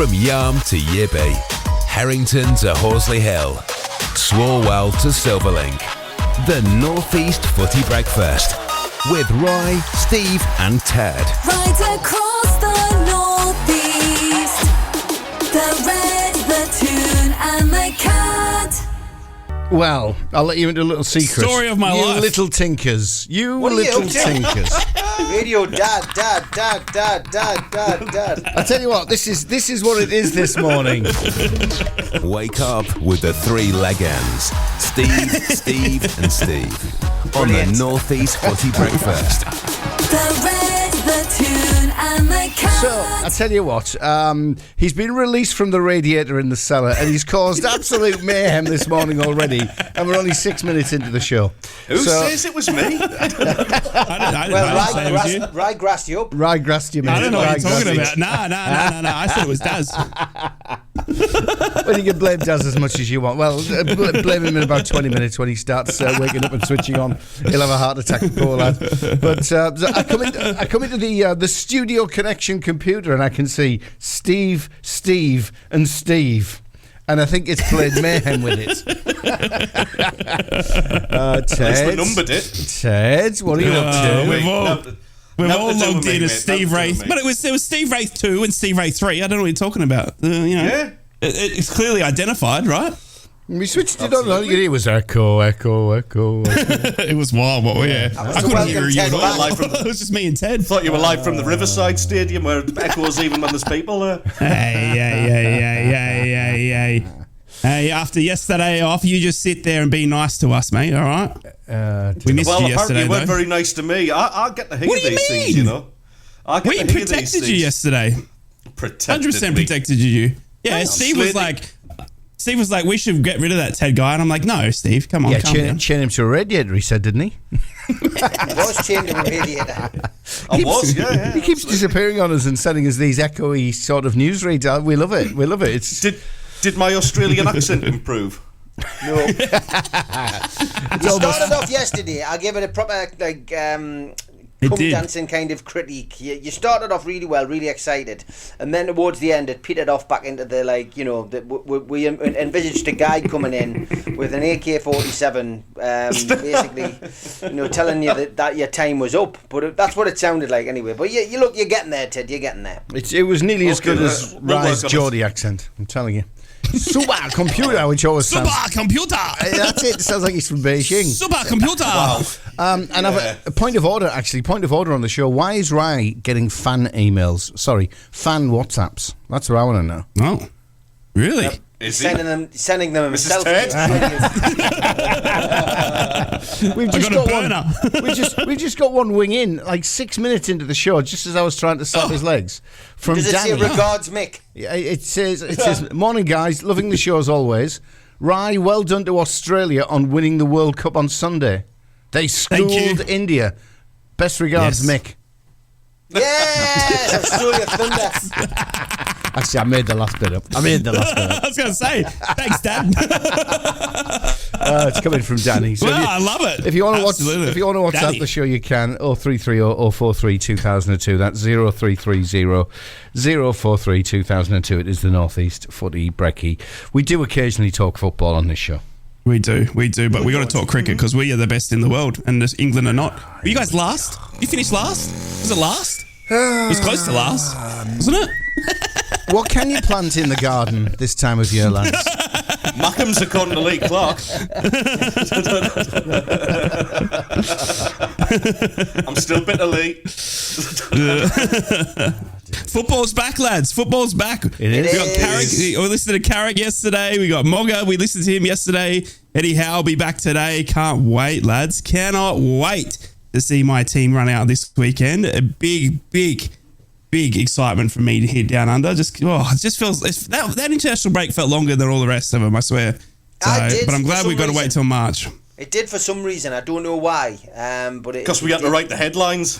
From Yarm to Yibby, Harrington to Horsley Hill, Swarwell to Silverlink. The Northeast Footy Breakfast with Roy, Steve and Ted. Right across the Northeast, the Red, the Toon and the Cat. Well, I'll let you into a little secret. Story of my life. You little tinkers. You What are you little up to? tinkers. Radio dad. I tell you what, this is what it is this morning. Wake up with the three legends, Steve and Steve, on Brilliant. the Northeast Footy Breakfast. The Red, the Toon and the Cat. So, I tell you what, he's been released from the radiator in the cellar and he's caused absolute mayhem this morning already, and we're only 6 minutes into the show. Who says it was me? Rye grassed you up. Rye grassed you, mate. I don't know what Rye you're talking grassed about. No. I thought it was Daz. you. Well, you can blame Daz as much as you want. Well, blame him in about 20 minutes when he starts waking up and switching on. He'll have a heart attack, poor lad. But I come into the studio connection computer and I can see Steve, and Steve. And I think it's played mayhem with it. Ted, numbered it. Ted, what are you up to? We've all logged in as Steve Wraith, but it was Steve Wraith 2 and Steve Wraith 3. I don't know what you're talking about. Yeah. It's clearly identified, right? We switched it on. All you could hear was echo. It was wild. I couldn't hear you at all. Live from It was just me and Ted. Thought you were live from the Riverside Stadium where it echoes even when there's people there. Hey, after yesterday off, you just sit there and be nice to us, mate, all right? We missed Well, you apparently yesterday, you weren't though. very nice to me. I get the hang What of do you these mean? things, you know. I get We the hang of these protected you things. yesterday. Protected 100% me. protected you. Yeah, Hang on, Steve was like, we should get rid of that Ted guy. And I'm like, no, Steve, come on, Yeah, calm down. chain him to a radiator, he said, didn't he? I was chained to a radiator. I was, yeah. He keeps disappearing on us and sending us these echoey sort of news reads. We love it. It's Did my Australian accent improve? No. You started off yesterday. I'll give it a proper cum did. dancing kind of critique. You started off really well, really excited, and then towards the end it petered off back into the we envisaged a guy coming in with an AK-47, basically, telling you that your time was up. But that's what it sounded like anyway. But you're getting there, Ted. You're getting there. it was nearly as good as we'll Rye's work on it. Geordie accent. I'm telling you. Super computer, which always sounds. Super computer! That's it. It sounds like he's from Beijing. Super computer! Wow. And I've a point of order on the show. Why is Rye getting fan WhatsApps? That's what I want to know. Oh, really? Yep. Is he? Sending them himself. Ted? We've just got a got burner. one. We've just got one wing in, like 6 minutes into the show, just as I was trying to slap his legs. From Does it say Danny. regards, Mick? Yeah, it says, morning guys, loving the show as always. Rye, well done to Australia on winning the World Cup on Sunday. They schooled India. Best regards, Yes. Mick. Yes, Australia Thunder. Actually, I made the last bit up. I was going to say, thanks, Dad. It's coming from Danny. So I love it. If you want to Absolutely. WhatsApp Danny. the show, you can. 0330 043 2002. That's 0330 043 2002. It is the Northeast Footy Brekky. We do occasionally talk football on this show. We do, but we got to talk cricket because we are the best in the world, and England are not. Were you guys last? You finished last? Was it last? It was close to last, wasn't it? What can you plant in the garden this time of year, lads? Mackham's according to Lee Clark. I'm still bitterly. Football's back, lads. Football's back. It We is. got Carrick. We listened to Carrick yesterday. We got Mogga. We listened to him yesterday. Eddie Howe will be back today. Can't wait, lads. Cannot wait to see my team run out this weekend. A big excitement for me to head down under. It just feels that international break felt longer than all the rest of them, I swear. So, I did, but I'm for glad some we've got to wait reason. till March. It did for some reason. I don't know why. But Because we had to write the headlines.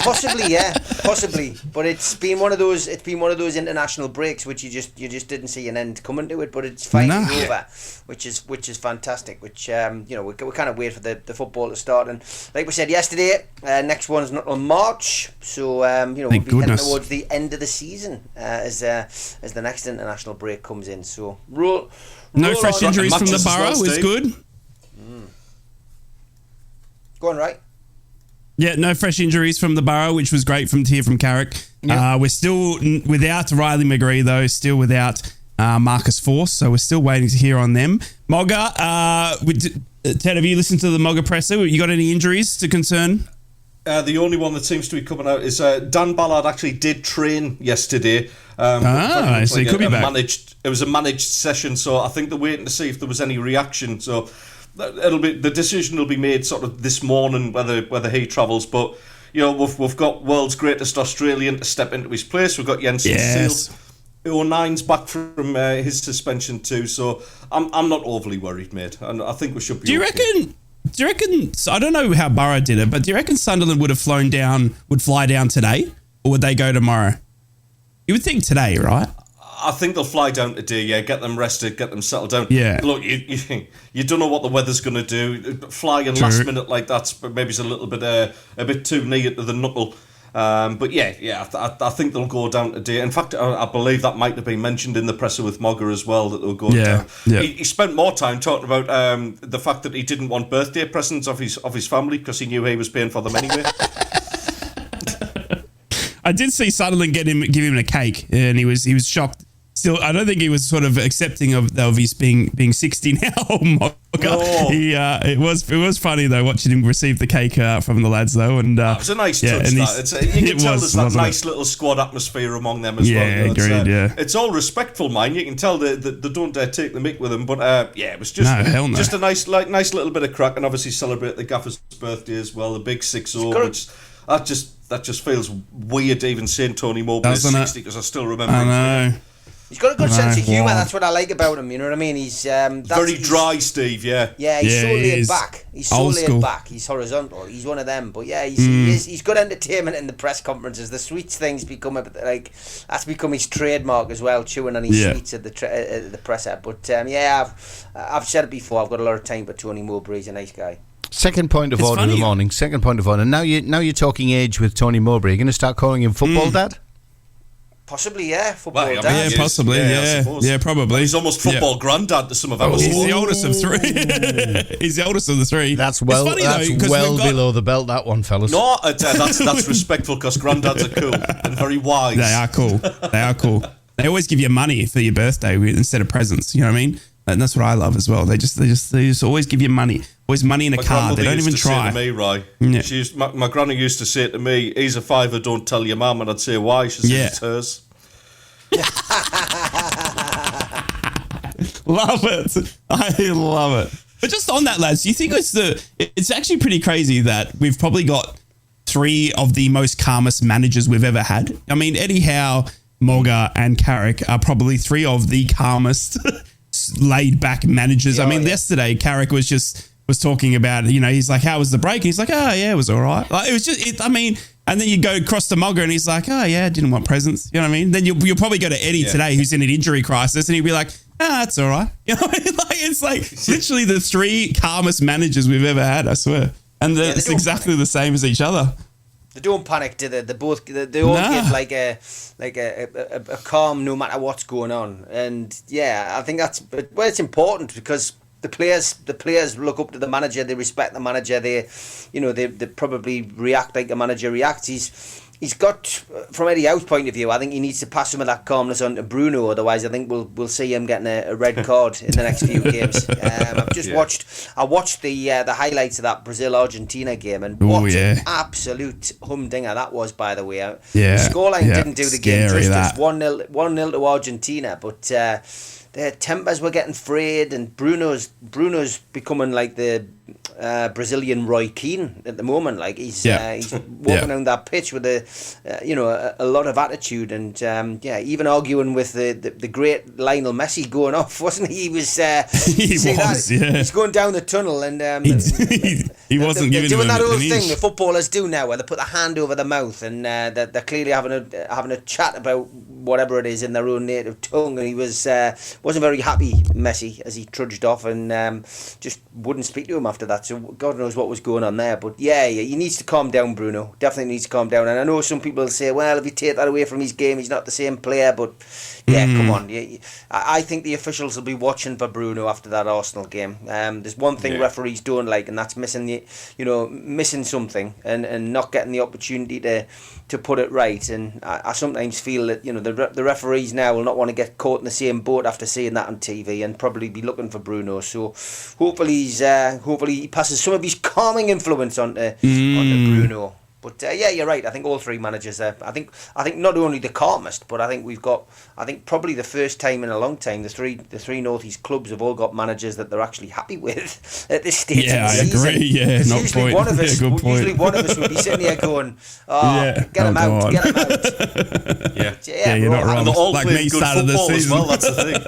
Possibly, yeah, possibly. But it's been one of those. It's been one of those international breaks which you just didn't see an end coming to it. But it's finally over, which is fantastic. Which we kind of wait for the football to start. And like we said yesterday, next one's not on March. So we'll be heading towards the end of the season as the next international break comes in. So no fresh injuries from the Borough is good. Go on, right? Yeah, no fresh injuries from the Borough, which was great to hear from Carrick. Yep. We're still without Riley McGree, though, still without Marcus Force, so we're still waiting to hear on them. Mogga, Ted, have you listened to the Mogga presser? You got any injuries to concern? The only one that seems to be coming out is Dan Ballard actually did train yesterday. So he could be back. It was a managed session, so I think they're waiting to see if there was any reaction. So the decision will be made sort of this morning whether he travels. But we've got world's greatest Australian to step into his place. We've got Jensen Seals. 09's back from his suspension too. So I'm not overly worried, mate. And I think we should be. Do you reckon? I don't know how Borough did it, but do you reckon Sunderland would fly down today, or would they go tomorrow? You would think today, right? I think they'll fly down today, yeah, get them rested, get them settled down. Yeah. Look, you don't know what the weather's going to do. Flying last minute like that's maybe it's a little bit a bit too near to the knuckle. But I think they'll go down today. In fact, I believe that might have been mentioned in the presser with Mogga as well, that they'll go down. Yeah. He spent more time talking about the fact that he didn't want birthday presents of his family because he knew he was paying for them anyway. I did see Sunderland give him a cake, and he was shocked. Still, I don't think he was sort of accepting of his being 60 now. No. It was funny though watching him receive the cake from the lads though, and it was a nice touch. You can tell there's that nice little squad atmosphere among them as well. Yeah, agreed. It's all respectful, mind. You can tell they don't dare take the mick with him, but it was just just a nice little bit of crack, and obviously celebrate the gaffer's birthday as well, the big 6-0, which that just feels weird even saying Tony Mowbray is 60 because I still remember. I know. He's got a good sense of humour. That's what I like about him. You know what I mean? He's very dry, Steve. Yeah. Yeah, he's so laid back. He's so laid back. He's horizontal. He's one of them. But yeah, he's good entertainment in the press conferences. The sweets things become that's become his trademark as well. Chewing on his sweets at the presser. But I've said it before. I've got a lot of time for Tony Mowbray. He's a nice guy. Second point of order in the morning. Second point of order. Now you're talking age with Tony Mowbray. You're going to start calling him football dad? Possibly, yeah. Football dad. Yeah, possibly, yeah, probably. Well, he's almost football granddad to some of us. He's the oldest of three. He's the oldest of the three. That's well below the belt, that one, fellas. No, that's respectful because granddads are cool and very wise. They are cool. They always give you money for your birthday instead of presents. You know what I mean? And that's what I love as well. They just always give you money. Always money in a card. They don't even try. Say to me, Rye. Yeah. My granny used to say to me, "He's a fiver, don't tell your mum." And I'd say, "Why?" She said, "It's hers." Love it. I love it. But just on that, lads, do you think it's actually pretty crazy that we've probably got three of the most calmest managers we've ever had? I mean, Eddie Howe, Mogga, and Carrick are probably three of the calmest, laid-back managers. Yesterday, Carrick was talking about, he's like, how was the break? And he's like, oh, yeah, it was all right. Like, it was just, and then you go across to Mogga and he's like, oh, yeah, I didn't want presents. You know what I mean? Then you'll probably go to Eddie today, who's in an injury crisis, and he'll be like, that's all right. You know what I mean? It's like literally the three calmest managers we've ever had, I swear. And it's exactly the same as each other. They don't panic, do they? They all give like a calm no matter what's going on. And I think it's important because the players look up to the manager, they respect the manager, they probably react like the manager reacts. He's got, from Eddie Howe's point of view, I think he needs to pass some of that calmness on to Bruno, otherwise I think we'll see him getting a red card in the next few games. I watched the highlights of that Brazil-Argentina game, and what an absolute humdinger that was, by the way. The scoreline didn't do the game justice, 1-0 to Argentina, but their tempers were getting frayed, and Bruno's becoming like the Brazilian Roy Keane at the moment. Like he's walking down that pitch with a lot of attitude, and even arguing with the great Lionel Messi going off, wasn't he? He was he's going down the tunnel, and he wasn't they're giving doing him that an old inch. thing the footballers do now, where they put their hand over their mouth, and they're clearly having a chat about whatever it is in their own native tongue. And he wasn't very happy, Messi, as he trudged off, and just wouldn't speak to him after that. So God knows what was going on there. But yeah, he needs to calm down, Bruno. Definitely needs to calm down. And I know some people say, well, if you take that away from his game, he's not the same player. But yeah, come on. I think the officials will be watching for Bruno after that Arsenal game. There's one thing referees don't like, and that's missing something and not getting the opportunity to put it right. And I sometimes feel that the referees now will not want to get caught in the same boat after seeing that on TV, and probably be looking for Bruno. So hopefully he passes some of his calming influence onto Bruno. But you're right. I think all three managers are. I think not only the calmest, but I think probably the first time in a long time, the three North East clubs have all got managers that they're actually happy with at this stage. Yeah, of the season. I agree. Yeah, not usually point. one of us, Yeah, good point. usually one of us would be sitting here going, "Get him out, get him out." Yeah, you're not wrong. And they're all Like playing me good started the football as season. well. That's the thing.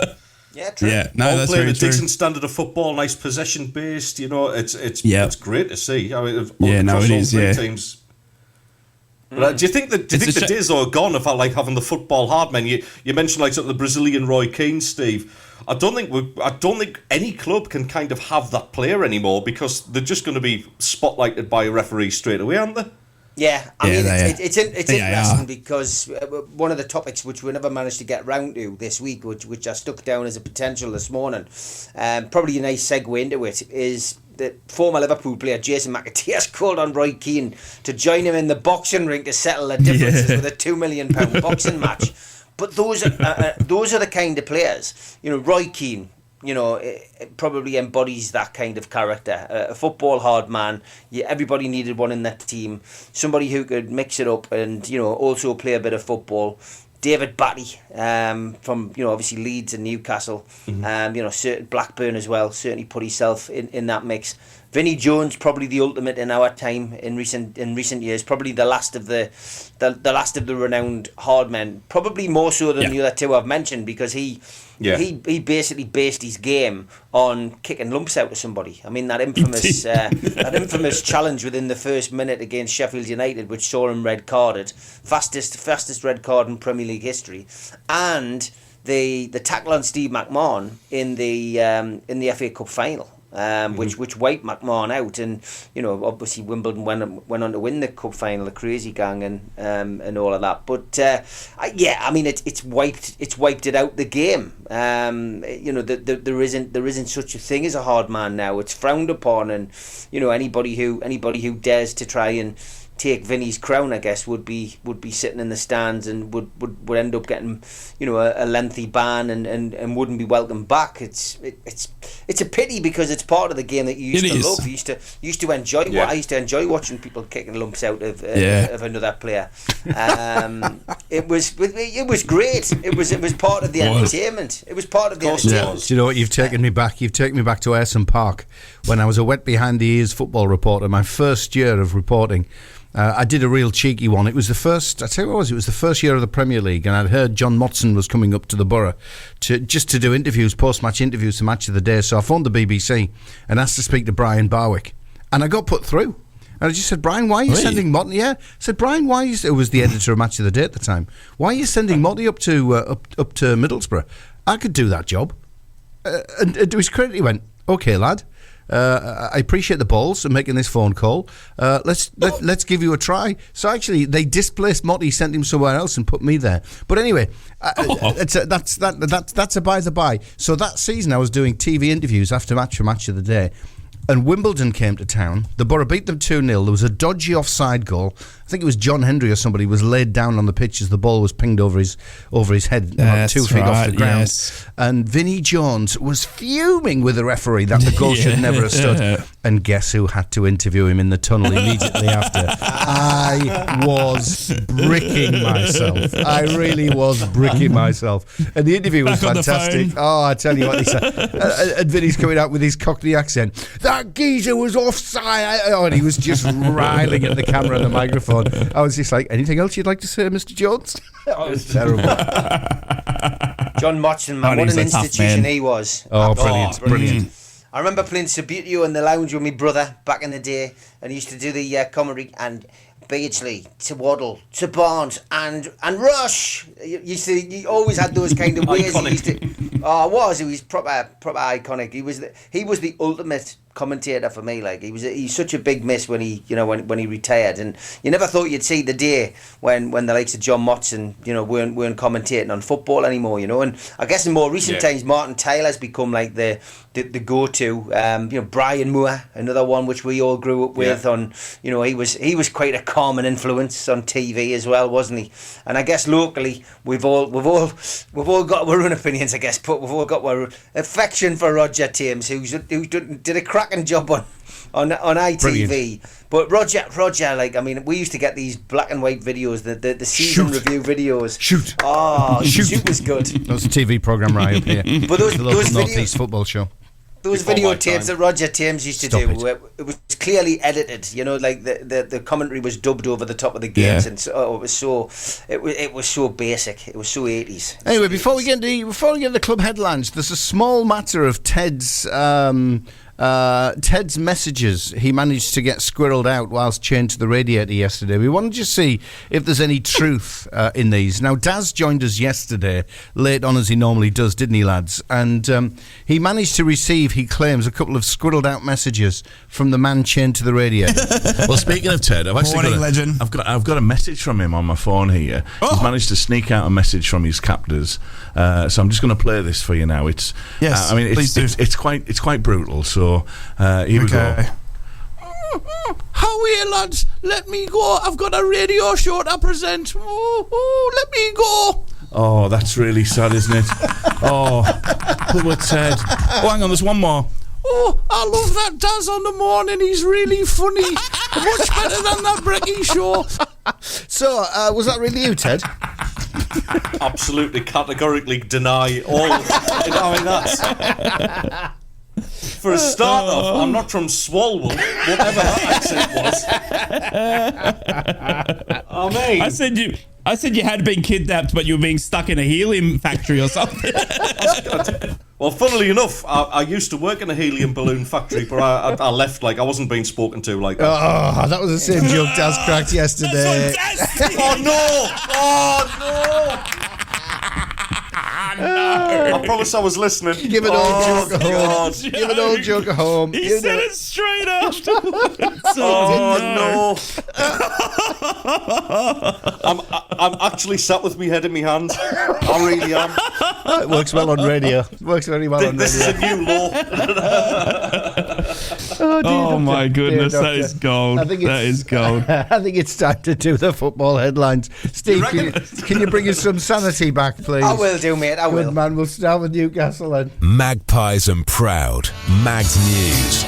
Yeah, true. Yeah, no, all that's playing very a true. decent standard of football, nice possession based. It's great to see. I mean, It across all is. three Yeah. teams. But, do you think the days are gone of having the football hard men? You mentioned like sort of the Brazilian Roy Keane, Steve. I don't think any club can kind of have that player anymore, because they're just going to be spotlighted by a referee straight away, aren't they? Yeah, I mean, they it's interesting because one of the topics which we never managed to get round to this week, which I stuck down as a potential this morning, probably a nice segue into it, is that former Liverpool player Jason McAteer called on Roy Keane to join him in the boxing ring to settle the differences with a £2 million boxing match. But those are the kind of players, Roy Keane. It probably embodies that kind of character. A football hard man. Everybody needed one in that team. Somebody who could mix it up and also play a bit of football. David Batty from obviously Leeds and Newcastle. Certain Blackburn as well. Certainly put himself in that mix. Vinnie Jones, probably the ultimate in our time in recent years. Probably the last of the renowned hard men. Probably more so than the other two I've mentioned, because he basically based his game on kicking lumps out of somebody. I mean, that infamous challenge within the first minute against Sheffield United, which saw him red carded, fastest red card in Premier League history, and the tackle on Steve McMahon in the FA Cup final. Which wiped McMahon out, and obviously Wimbledon went on to win the cup final, the crazy gang and all of that. But I mean it's wiped it out, the game. There isn't such a thing as a hard man now. It's frowned upon, and anybody who dares to try and take Vinny's crown, I guess, would be sitting in the stands and would end up getting a lengthy ban and wouldn't be welcomed back. It's a pity, because it's part of the game that you used to love. You used to enjoy. I used to enjoy watching people kicking lumps out of another player. It was great. It was part of the entertainment. It was part of the entertainment. Do you know what? You've taken me back. You've taken me back to Ayresome Park when I was a wet behind the ears football reporter. My first year of reporting. I did a real cheeky one. It was the first. I tell you what, it was the first year of the Premier League, and I'd heard John Motson was coming up to the Borough to do interviews, post-match interviews, to Match of the Day. So I phoned the BBC and asked to speak to Brian Barwick, and I got put through. And I just said, Brian, why are you sending Motty? Yeah, I said, Brian, why? It was the editor of Match of the Day at the time. Why are you sending Motty up to Middlesbrough? I could do that job. And to his credit, he went, "Okay, lad. I appreciate the balls and making this phone call. Let's give you a try." So actually, they displaced Motty, sent him somewhere else, and put me there. But anyway, that's a by the by. So that season, I was doing TV interviews after match for Match of the Day, and Wimbledon came to town. The Borough beat them 2-0. There was a dodgy offside goal. I think it was John Henry or somebody was laid down on the pitch as the ball was pinged over his head, about 2 feet off the ground. Yes. And Vinnie Jones was fuming with the referee that the goal should never have stood. And guess who had to interview him in the tunnel immediately after? I was bricking myself. I really was bricking myself. And the interview was Back on the fantastic. phone. Oh, I tell you what, he said. And Vinny's coming out with his Cockney accent. That geezer was offside. And he was just riling at the camera and the microphone. I was just like, anything else you'd like to say, Mr. Jones? Oh, it was terrible. John Motson, man, what he's an a tough institution man. he was. Oh, brilliant, brilliant. I remember playing Subutio in the lounge with my brother back in the day, and he used to do the comedy, and Beardsley to Waddle to Barnes and Rush. You always had those kind of ways. He used to, he was proper iconic. He was the ultimate commentator for me. Like he's such a big miss when he retired, and you never thought you'd see the day when the likes of John Motson weren't commentating on football anymore. And I guess in more recent times, Martin Taylor's become like the go-to. Brian Moore, another one which we all grew up with. On he was quite a common influence on TV as well, wasn't he? And I guess locally we've all got our own opinions, I guess, but we've all got our affection for Roger Thames, who did a cracking job on ITV. Brilliant. But Roger, we used to get these black and white videos, the season review videos. Shoot. Oh, Shoot was good. That was a TV programme right up here. But those the local North videos, East football show. those videotapes that Roger Thames used to Stop do, it. where it was clearly edited. Like the commentary was dubbed over the top of the games, and it was so basic. It was so 80s. Anyway, before we get into the club headlines, there's a small matter of Ted's messages he managed to get squirreled out whilst chained to the radiator yesterday. We wanted to see if there's any truth in these. Now, Daz joined us yesterday, late on as he normally does, didn't he, lads? And he managed to receive, he claims, a couple of squirreled out messages from the man chained to the radiator. Well, speaking of Ted, I've got a message from him on my phone here. He's managed to sneak out a message from his captors. So I'm just going to play this for you now. It's it's quite brutal. So here we go. How are you, lads? Let me go. I've got a radio show to present. Let me go. Oh, that's really sad, isn't it? Poor Ted. Oh, hang on, there's one more. Oh, I love that Daz on the morning. He's really funny. Much better than that Brekky show. So, was that really you, Ted? Absolutely, categorically deny all denying that. For a start off, I'm not from Swalwell, whatever that accent was. I said you had been kidnapped, but you were being stuck in a helium factory or something. Well, funnily enough, I used to work in a helium balloon factory, but I left. I wasn't being spoken to like that. Oh, that was the same joke Daz cracked yesterday. Oh no! I promise I was listening. Give an old joke at home. Give an old joke at home. He said it straight afterwards. No! I'm actually sat with my head in my hands. I really am. It works well on radio. It works very well on radio. This is a new law. Oh my goodness, that is gold. That is gold. I think it's time to do the football headlines. Steve, can you bring us some sanity back, please? I will do, mate. I will. Good man. We'll start with Newcastle then. Magpies and Proud. Mags News.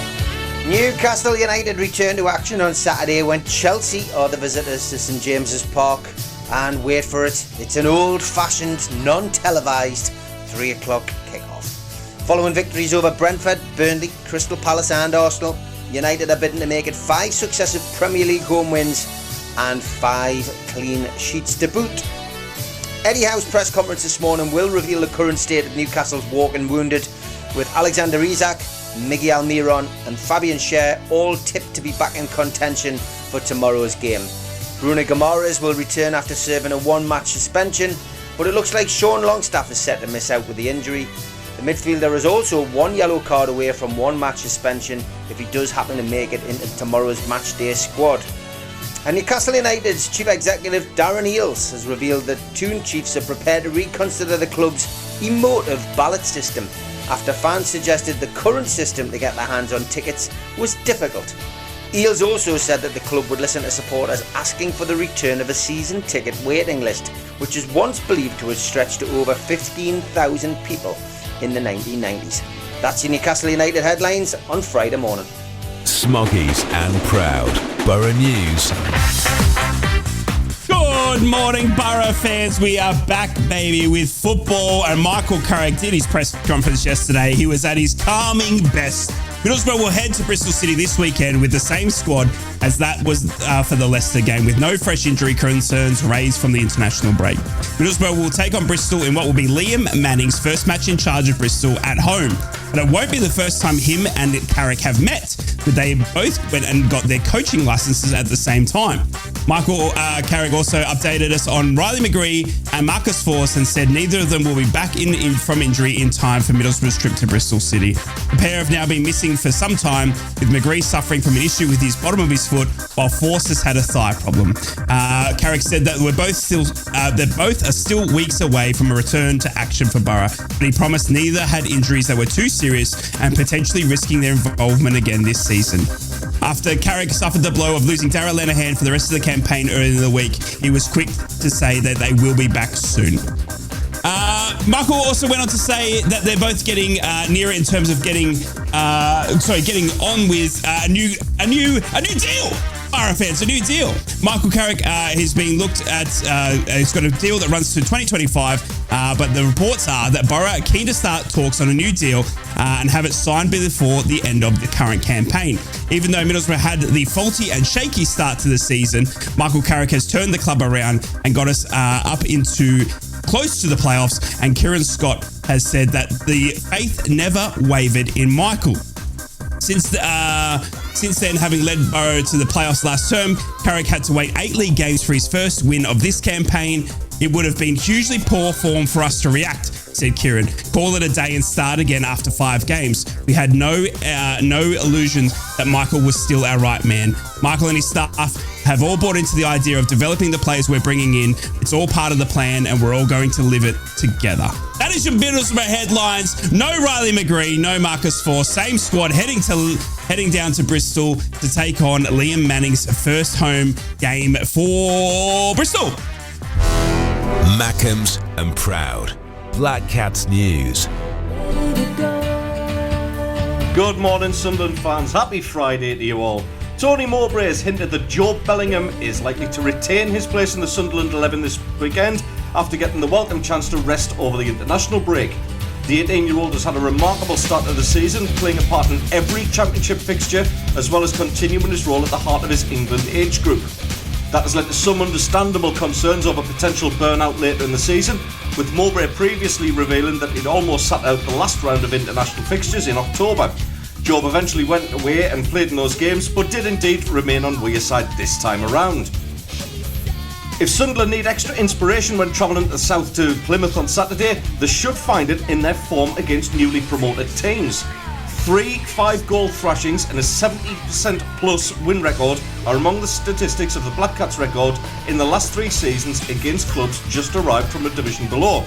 Newcastle United returned to action on Saturday when Chelsea are the visitors to St James's Park. And wait for it, it's an old-fashioned, non-televised 3 o'clock kick-off. Following victories over Brentford, Burnley, Crystal Palace and Arsenal, United are bidding to make it 5 successive Premier League home wins and 5 clean sheets to boot. Eddie Howe's press conference this morning will reveal the current state of Newcastle's walking wounded, with Alexander Isak, Miggy Almiron and Fabian Schär all tipped to be back in contention for tomorrow's game. Bruno Guimaraes will return after serving a 1-match suspension, but it looks like Sean Longstaff is set to miss out with the injury. The midfielder is also 1 yellow card away from 1-match suspension if he does happen to make it into tomorrow's matchday squad. And Newcastle United's chief executive Darren Eales has revealed that Toon Chiefs are prepared to reconsider the club's emotive ballot system. after fans suggested the current system to get their hands on tickets was difficult. Eales also said that the club would listen to supporters asking for the return of a season ticket waiting list, which was once believed to have stretched to over 15,000 people in the 1990s. That's your Newcastle United headlines on Friday morning. Smoggies and Proud. Borough News. Good morning, Borough fans. We are back, baby, with football. And Michael Carrick did his press conference yesterday. He was at his calming best. Middlesbrough will head to Bristol City this weekend with the same squad as that was for the Leicester game, with no fresh injury concerns raised from the international break. Middlesbrough will take on Bristol in what will be Liam Manning's first match in charge of Bristol at home. But it won't be the first time him and Carrick have met, but they both went and got their coaching licenses at the same time. Michael Carrick also updated us on Riley McGree and Marcus Forss and said neither of them will be back in from injury in time for Middlesbrough's trip to Bristol City. The pair have now been missing for some time, with McGree suffering from an issue with his bottom of his foot, while Forss has had a thigh problem. Carrick said that both are still weeks away from a return to action for Borough, but he promised neither had injuries that were too serious and potentially risking their involvement again this season. After Carrick suffered the blow of losing Darragh Lenihan for the rest of the campaign earlier in the week, he was quick to say that they will be back soon. Michael also went on to say that they're both getting nearer in terms of getting on with a new deal. Borough fans, a new deal. Michael Carrick has been looked at. He's got a deal that runs to 2025, but the reports are that Borough are keen to start talks on a new deal and have it signed before the end of the current campaign. Even though Middlesbrough had the faulty and shaky start to the season, Michael Carrick has turned the club around and got us up into close to the playoffs, and Kieran Scott has said that the faith never wavered in Michael. Since then, having led Borough to the playoffs last term, Carrick had to wait 8 league games for his first win of this campaign. It would have been hugely poor form for us to react, said Kieran. Call it a day and start again after 5 games. We had no illusions that Michael was still our right man. Michael and his staff have all bought into the idea of developing the players we're bringing in. It's all part of the plan, and we're all going to live it together. That is your Middlesbrough headlines. No Riley McGree, no Marcus Forss. Same squad heading down to Bristol to take on Liam Manning's first home game for Bristol. Mackems and Proud. Black Cats News. Good morning, Sunderland fans. Happy Friday to you all. Tony Mowbray has hinted that Joe Bellingham is likely to retain his place in the Sunderland 11 this weekend after getting the welcome chance to rest over the international break. The 18-year-old has had a remarkable start to the season, playing a part in every championship fixture, as well as continuing his role at the heart of his England age group. That has led to some understandable concerns over potential burnout later in the season, with Mowbray previously revealing that he'd almost sat out the last round of international fixtures in October. Job eventually went away and played in those games, but did indeed remain on Wearside this time around. If Sunderland need extra inspiration when travelling to the south to Plymouth on Saturday, they should find it in their form against newly promoted teams. 3 5-goal thrashings and a 70% plus win record are among the statistics of the Black Cats record in the last 3 seasons against clubs just arrived from a division below.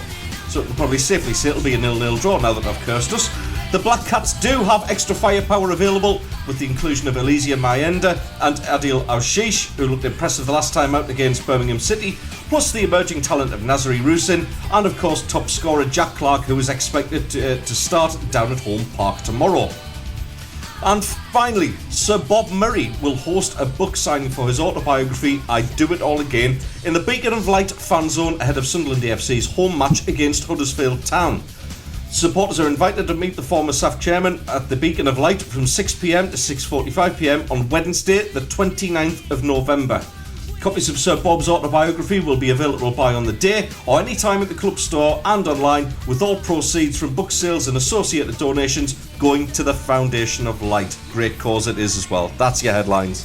So we can probably safely say it'll be a 0-0 draw now that I've cursed us. The Black Cats do have extra firepower available with the inclusion of Elysia Mayenda and Adil Aushish, who looked impressive the last time out against Birmingham City, plus the emerging talent of Nazari Rusin, and of course top scorer Jack Clark, who is expected to start down at Home Park tomorrow. And finally, Sir Bob Murray will host a book signing for his autobiography, I Do It All Again, in the Beacon of Light fan zone ahead of Sunderland AFC's home match against Huddersfield Town. Supporters are invited to meet the former SAF chairman at the Beacon of Light from 6pm to 6:45pm on Wednesday, the 29th of November. Copies of Sir Bob's autobiography will be available by on the day or any time at the club store and online, with all proceeds from book sales and associated donations going to the Foundation of Light. Great cause it is as well. That's your headlines.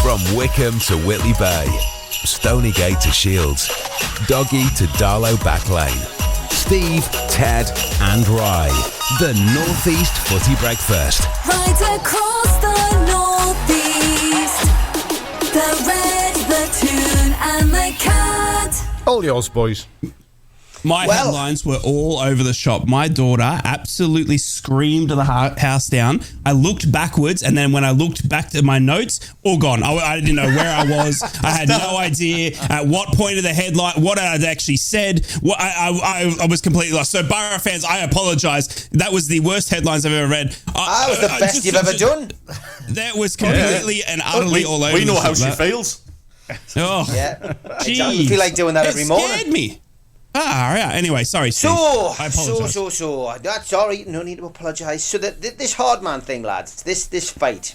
From Wickham to Whitley Bay, Stonygate to Shields, Doggy to Darlow Backlane, Steve, Ted and Rye. The North East Footy Breakfast. Right across the North East, the Red, the Toon and the Cat. All yours, boys. My headlines were all over the shop. My daughter absolutely screamed the house down. I looked backwards, and then when I looked back at my notes, all gone. I didn't know where I was. I had no idea at what point of the headline, what I had actually said. I was completely lost. So, Borough fans, I apologise. That was the worst headlines I've ever read. That was the best you've ever done. That was completely and utterly all over. We know how she feels. Oh, yeah. I feel like doing that every morning. It scared me. Yeah. Anyway, sorry, Steve. I apologise. So that's all right. No need to apologise. So this hard man thing, lads. This fight.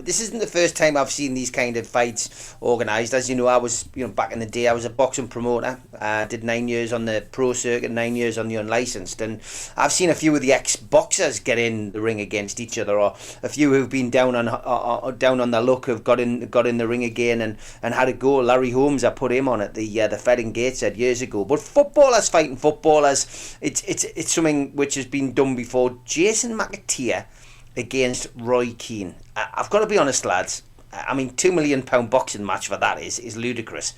This isn't the first time I've seen these kind of fights organised. As you know, I was back in the day. I was a boxing promoter. Did 9 years on the pro circuit, 9 years on the unlicensed, and I've seen a few of the ex-boxers get in the ring against each other, or a few who've been down on their luck have got in the ring again and had a go. Larry Holmes, I put him on at the Fed in Gateshead years ago. But footballers fighting footballers, it's something which has been done before. Jason McAteer against Roy Keane. I've got to be honest, lads. I mean, £2 million boxing match for that is ludicrous.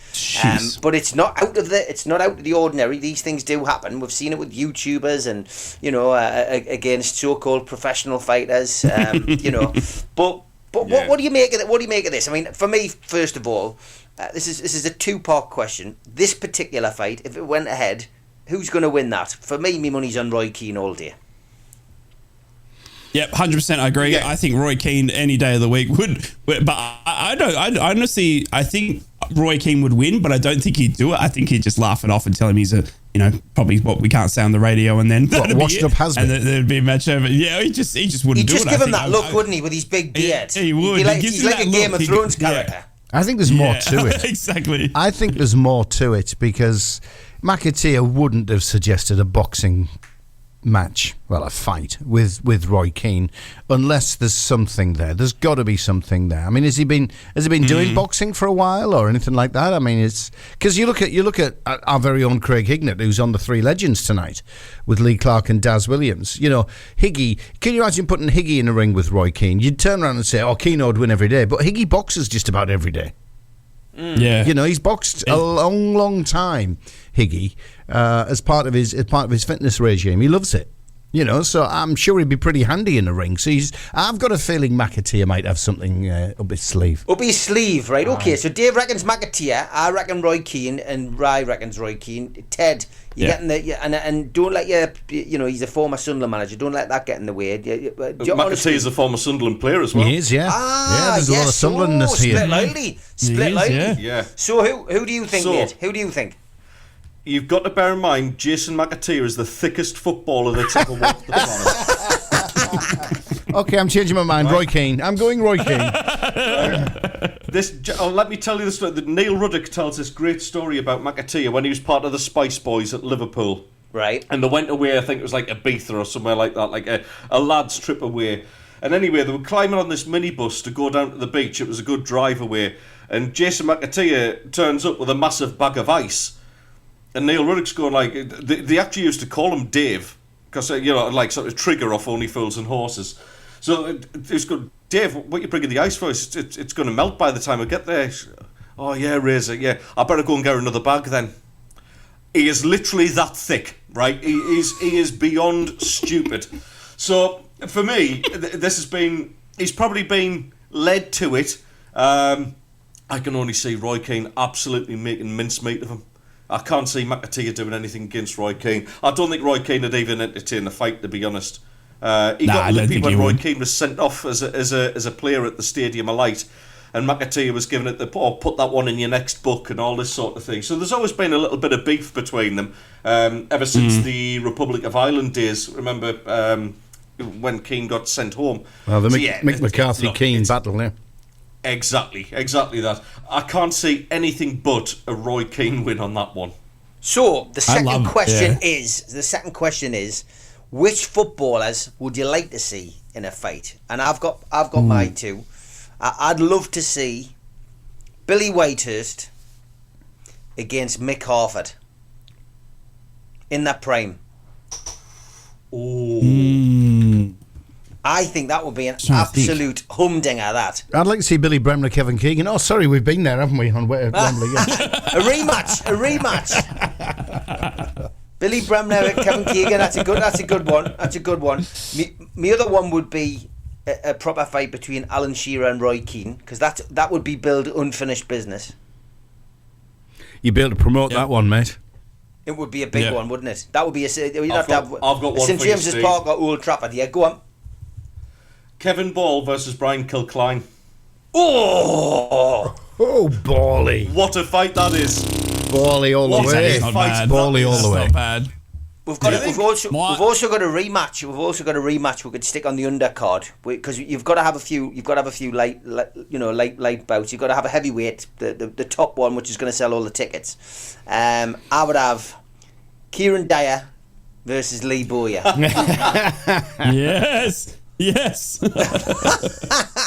But it's not out of the ordinary. These things do happen. We've seen it with YouTubers and against so-called professional fighters. But what do you make of it? What do you make of this? I mean, for me, first of all, this is a two-part question. This particular fight, if it went ahead, who's going to win that? For me, my money's on Roy Keane all day. Yep, 100%. I agree. Yeah. I think Roy Keane any day of the week would, but I honestly, I think Roy Keane would win, but I don't think he'd do it. I think he'd just laugh it off and tell him he's probably what we can't say on the radio, and then washed up husband, and there'd be a match over. Yeah, he just wouldn't do it. He'd just give him that look, wouldn't he, with his big beard? He would. He's like a Game of Thrones character. I think there's more to it. Exactly. I think there's more to it because McAteer wouldn't have suggested a boxing match, a fight with Roy Keane, unless there's something there. There's got to be something there. I mean, has he been doing boxing for a while or anything like that? I mean, it's because you look at our very own Craig Hignett, who's on the Three Legends tonight with Lee Clark and Daz Williams. Higgy. Can you imagine putting Higgy in a ring with Roy Keane? You'd turn around and say, Keane would win every day, but Higgy boxes just about every day. Yeah, he's boxed a long time, Higgy, as part of his fitness regime. He loves it, So I'm sure he'd be pretty handy in the ring. So I've got a feeling McAteer might have something up his sleeve. Up his sleeve, right? Okay, so Dave reckons McAteer, I reckon Roy Keane, and Rye reckons Roy Keane. Ted, getting and don't let he's a former Sunderland manager. Don't let that get in the way. McAteer's a former Sunderland player as well. He is, yeah. There's a lot of Sunderlandness here. Split lightly. Yeah. So who do you think, Nate? Who do you think? You've got to bear in mind, Jason McAteer is the thickest footballer that's ever walked the planet. Okay, I'm changing my mind. Roy Keane. I'm going Roy Keane. Let me tell you the story. Neil Ruddock tells this great story about McAteer when he was part of the Spice Boys at Liverpool. Right. And they went away, I think it was like Ibiza or somewhere like that, like a lad's trip away. And anyway, they were climbing on this minibus to go down to the beach. It was a good drive away. And Jason McAteer turns up with a massive bag of ice. And Neil Ruddock's going they actually used to call him Dave because like sort of trigger off Only Fools and Horses. So it's good, Dave. What are you bringing the ice for? It's going to melt by the time I get there. Oh yeah, Razor. Yeah, I better go and get another bag then. He is literally that thick, right? He is beyond stupid. So for me, he's probably been led to it. I can only see Roy Keane absolutely making mincemeat of him. I can't see McAteer doing anything against Roy Keane. I don't think Roy Keane would even entertain the fight, to be honest. He got lippy when Roy Keane was sent off as a player at the Stadium of Light, and McAteer was given it put that one in your next book and all this sort of thing. So there's always been a little bit of beef between them ever since the Republic of Ireland days. Remember when Keane got sent home? Well, the Mick McCarthy-Keane battle, yeah. Exactly that. I can't see anything but a Roy Keane win on that one. So the second question is, which footballers would you like to see in a fight? And I've got my two. I'd love to see Billy Whitehurst against Mick Harford in that prime. Oh. I think that would be an absolute humdinger, that. I'd like to see Billy Bremner, Kevin Keegan. Oh, sorry, we've been there, haven't we, on Wembley? A rematch. Billy Bremner, Kevin Keegan. That's a good one. My other one would be a proper fight between Alan Shearer and Roy Keane, because that would be billed unfinished business. You'd be able to promote that one, mate. It would be a big one, wouldn't it? That would be I've got one St for you, James's Steve. Park or Old Trafford. Yeah, go on. Kevin Ball versus Brian Kilcline. Oh, Bally. What a fight that is. Bally all the way. Not bad. Bally all the way. Not bad. We've also got a rematch. We could stick on the undercard, because you've got to have a few. You've got to have a few light bouts. You've got to have a heavyweight, the top one, which is going to sell all the tickets. I would have Kieran Dyer versus Lee Bowyer. Yes. I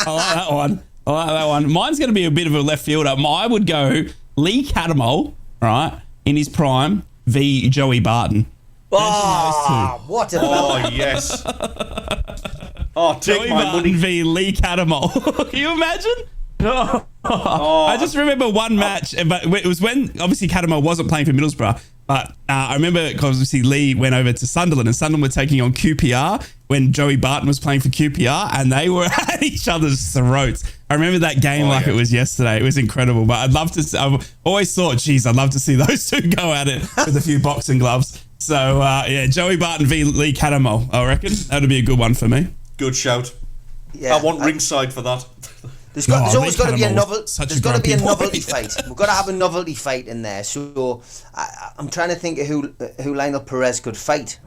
like that one. Mine's going to be a bit of a left fielder. I would go Lee Cattermole, right, in his prime, v Joey Barton. Oh, what a Oh, yes. Oh, take Joey my Barton money. v Lee Cattermole. Can you imagine? I just remember one match, but it was when obviously Cattermole wasn't playing for Middlesbrough. But I remember because obviously Lee went over to Sunderland, and Sunderland were taking on QPR when Joey Barton was playing for QPR, and they were at each other's throats. I remember that game it was yesterday. It was incredible. But I'd love to. I've always thought, geez, I'd love to see those two go at it with a few boxing gloves. So Joey Barton v Lee Cattermole. I reckon that would be a good one for me. Good shout. Yeah, I want ringside for that. There's always got to be a novelty fight. fight. We've got to have a novelty fight in there. So I'm trying to think of who Lionel Perez could fight.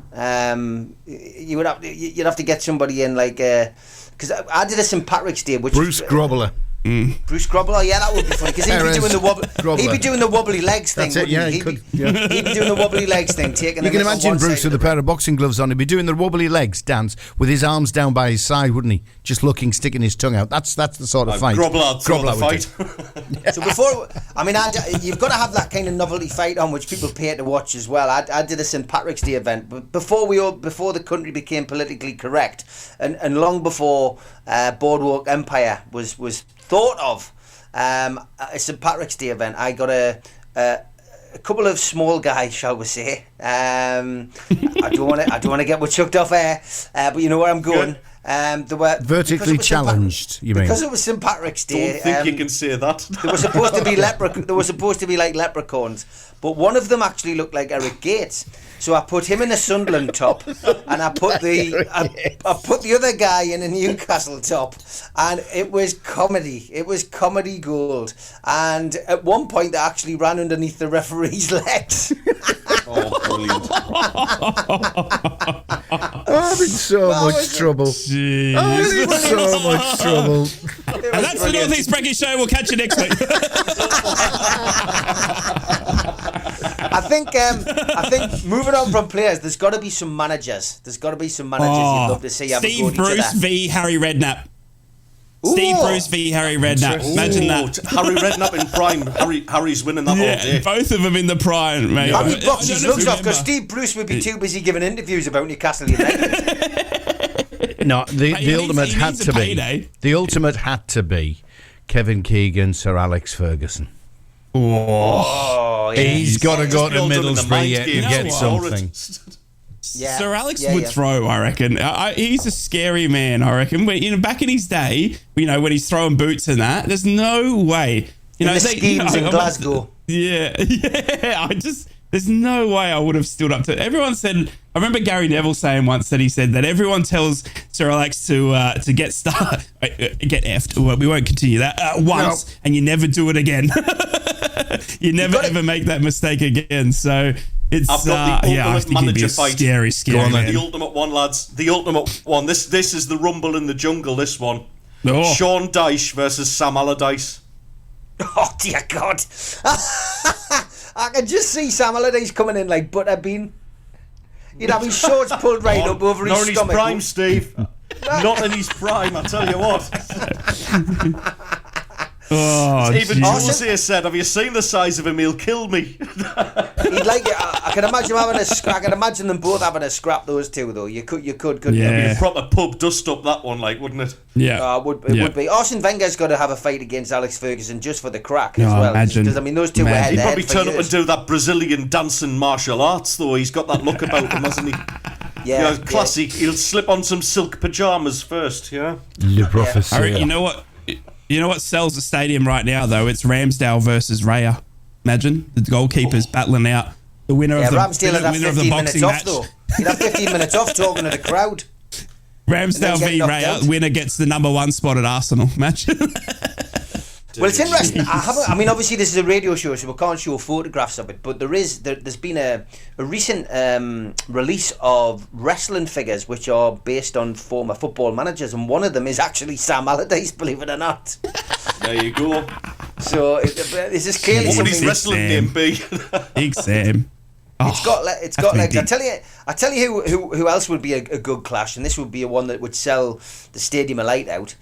You'd have to get somebody in because I did a St Patrick's Day, which Bruce Grobbler. Bruce Grobbler, yeah, that would be funny because he'd be doing the wobbly legs thing. That's it, yeah, he'd be doing the wobbly legs thing. Taking you can imagine Bruce with a pair of boxing gloves on. He'd be doing the wobbly legs dance with his arms down by his side, wouldn't he? Just sticking his tongue out. That's the sort of fight. Grobbler fight. So you've got to have that kind of novelty fight on, which people pay to watch as well. I did a St Patrick's Day event, but before the country became politically correct, and long before Boardwalk Empire was thought of, a St Patrick's Day event, I got a couple of small guys, shall we say. I don't want to get chucked off air, but you know where I'm going. They were vertically challenged. You mean because it was St Patrick's Day? Don't think you can say that. They were supposed to be like leprechauns, but one of them actually looked like Eric Gates. So I put him in a Sunderland top, and I put the other guy in a Newcastle top, and it was comedy. It was comedy gold. And at one point, they actually ran underneath the referee's legs. Oh, brilliant! I'm in so much trouble. Jeez. I'm in so much trouble. And that's the North East Brekky Show. We'll catch you next week. I think moving on from players, there's got to be some managers. You'd love to see have Steve a go at each Bruce other. v Harry Redknapp. Steve Bruce v Harry Redknapp. Imagine that. Harry Redknapp in prime. Harry's winning that all day. Both of them in the prime, mate. Harry boxed his lugs off because Steve Bruce would be too busy giving interviews about Newcastle United. No, the ultimate had to be. The ultimate had to be Kevin Keegan, Sir Alex Ferguson. Oh, yeah. He's got to go to Middlesbrough yet and get something. Yeah. Sir Alex would throw, I reckon. He's a scary man, I reckon. But, back in his day, when he's throwing boots and that, there's no way. The schemes in Glasgow. Yeah. There's no way I would have stood up to. Everyone said. I remember Gary Neville saying once that he said that everyone tells Sir Alex to get get effed. Well, we won't continue that once, and you never do it again. You never ever make that mistake again. So it's I've got the ultimate I think manager he'd be fight. Scary man. The ultimate one, lads. The ultimate one. This is the rumble in the jungle. This one. Oh. Sean Dyche versus Sam Allardyce. Oh dear God! I can just see Sam Allardyce coming in like butterbean. He'd have his shorts pulled right up over his stomach. Not in his prime, Steve. Not in his prime, I tell you what. Oh, Even geez. Jose said, "Have you seen the size of him? He'll kill me." He'd like it. I can imagine I can imagine them both having a scrap. Those two, though. You could, couldn't you? Yeah. It'd be a proper pub dust up that one, like, wouldn't it? Yeah. It would be. Arsene Wenger's got to have a fight against Alex Ferguson just for the crack as Oh, well. imagine. Because I mean, those two were Imagine. head He'd to probably head turn for up and years. do that Brazilian dancing martial arts, though. He's got that look about him, hasn't he? Yeah, classy. He'll slip on some silk pajamas first, yeah. Le Professeur. You know what? You know what sells the stadium right now, though? It's Ramsdale versus Raya. Imagine the goalkeepers battling out the winner of the Ramsdale would have winner of the 15 minutes boxing off, match. though. He'd have 15 minutes off talking to the crowd. Ramsdale And then v get knocked out. Raya. Winner gets the number 1 spot at Arsenal. Imagine. Well, it's interesting. I mean, obviously, this is a radio show, so we can't show photographs of it. But there's been a recent release of wrestling figures which are based on former football managers, and one of them is actually Sam Allardyce, believe it or not. There you go. So this is clearly What would something. his wrestling name be? Big Sam. It's got that's legs. been I tell you who else would be a good clash, and this would be a one that would sell the stadium a light out.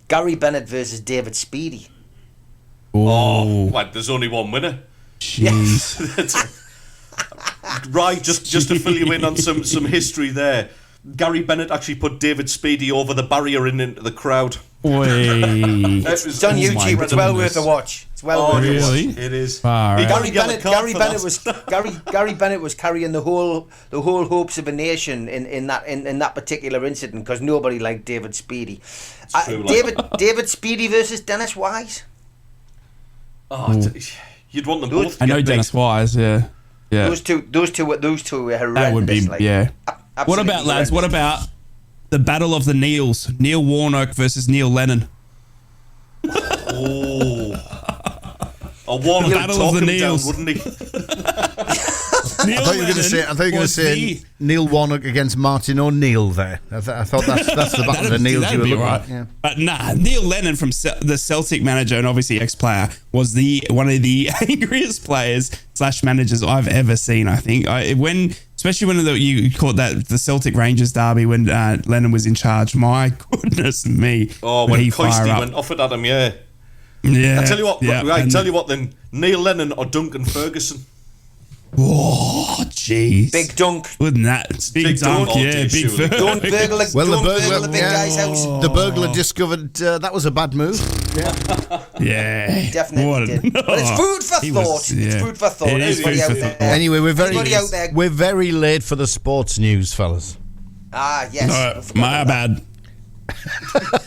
Gary Bennett versus David Speedy. Oh, what, there's only one winner. Jeez. Right, just to fill you in on some history there. Gary Bennett actually put David Speedy over the barrier and into the crowd. It's on YouTube. It's well worth a watch. It's well worth a watch. really? It is. Far out. Gary Bennett was carrying the whole hopes of a nation in that particular incident because nobody liked David Speedy. true, like- David Speedy versus Dennis Wise. You'd want them both. To I know get beat. Dennis Wise. Yeah. Those two were horrendous. That would be like, yeah. What absolutely about lads? What horrendous. about the battle of the Neils? Neil Warnock versus Neil Lennon. Oh, Warnock would Battle of talk the him down, Neils. wouldn't he? Neil I thought you were going to say Neil Warnock against Martin O'Neill there. I thought that's the battle of the Neils you were looking at. Yeah. But nah, Neil Lennon from the Celtic manager and obviously ex-player was one of the angriest players / managers I've ever seen. I think especially when you caught the Celtic Rangers derby when Lennon was in charge. My goodness me! Oh, when Coisty went off it at him, yeah. Yeah. I tell you what, yeah, right, tell you what then, Neil Lennon or Duncan Ferguson? Oh, jeez. Big Dunk. Wouldn't that? Big Dunk, Dunk, yeah. Big surely. Don't burgle the big guy's house. The burglar discovered that was a bad move. Yeah. Definitely did. But it's food for thought. It's food for thought. It is Everybody food out for there. thought. Anyway, Anybody we're very late for the sports news, fellas. Yes. My bad.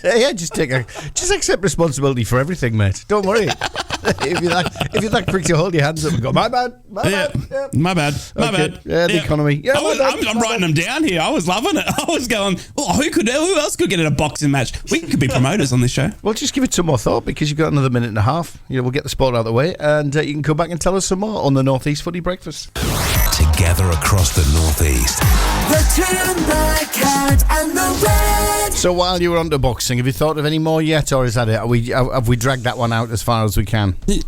Yeah, just accept responsibility for everything, mate. Don't worry. if you're that quick to hold your hands up and go, my bad. Yeah. My bad. Okay. Yeah, the economy. Yeah, I'm writing them down here. I was loving it. I was going, who else could get in a boxing match? We could be promoters on this show. Well, just give it some more thought because you've got another minute and a half. We'll get the sport out of the way and you can come back and tell us some more on the North East Footy Breakfast. Together across the Northeast. The Turn Black Card and the Red. So while you were on to boxing, have you thought of any more yet, or is that it? Have we dragged that one out as far as we can? I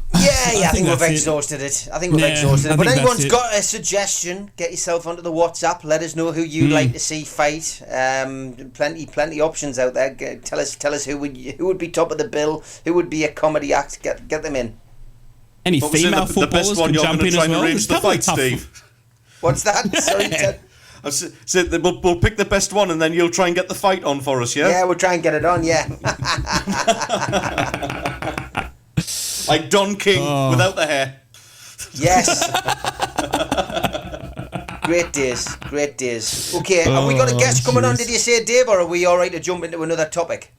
think we've that's exhausted it. I think we've exhausted it. I But think anyone's that's it. got a suggestion, get yourself onto the WhatsApp. Let us know who you'd like to see fight. Plenty options out there. Tell us who would be top of the bill. Who would be a comedy act? Get them in. Any What was female the footballers best one can you're jump going in to try as and well. arrange the There's a couple fight, of tough- Steve? What's that? Sorry, Ted. I said that we'll pick the best one and then you'll try and get the fight on for us, yeah? Yeah, we'll try and get it on. Yeah. Like Don King without the hair. Yes. Great days. Okay, have we got a guest coming on? Did you say, Dave, or are we all right to jump into another topic?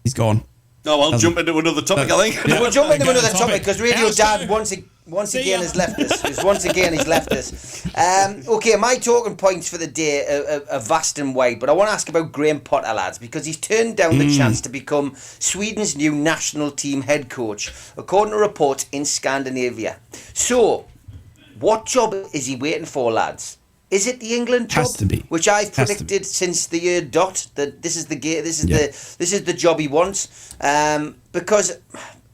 He's gone. No, I'll jump into another topic, I think. We'll jump into Okay, another topic because Radio How's Dad it? once See again ya. has left us. Once again he's left us. Okay, my talking points for the day are vast and wide, but I want to ask about Graham Potter, lads, because he's turned down the chance to become Sweden's new national team head coach, according to reports in Scandinavia. So, what job is he waiting for, lads? Is it the England job? Has to be. Which I've Has to predicted since the year dot that this is the job he wants. Because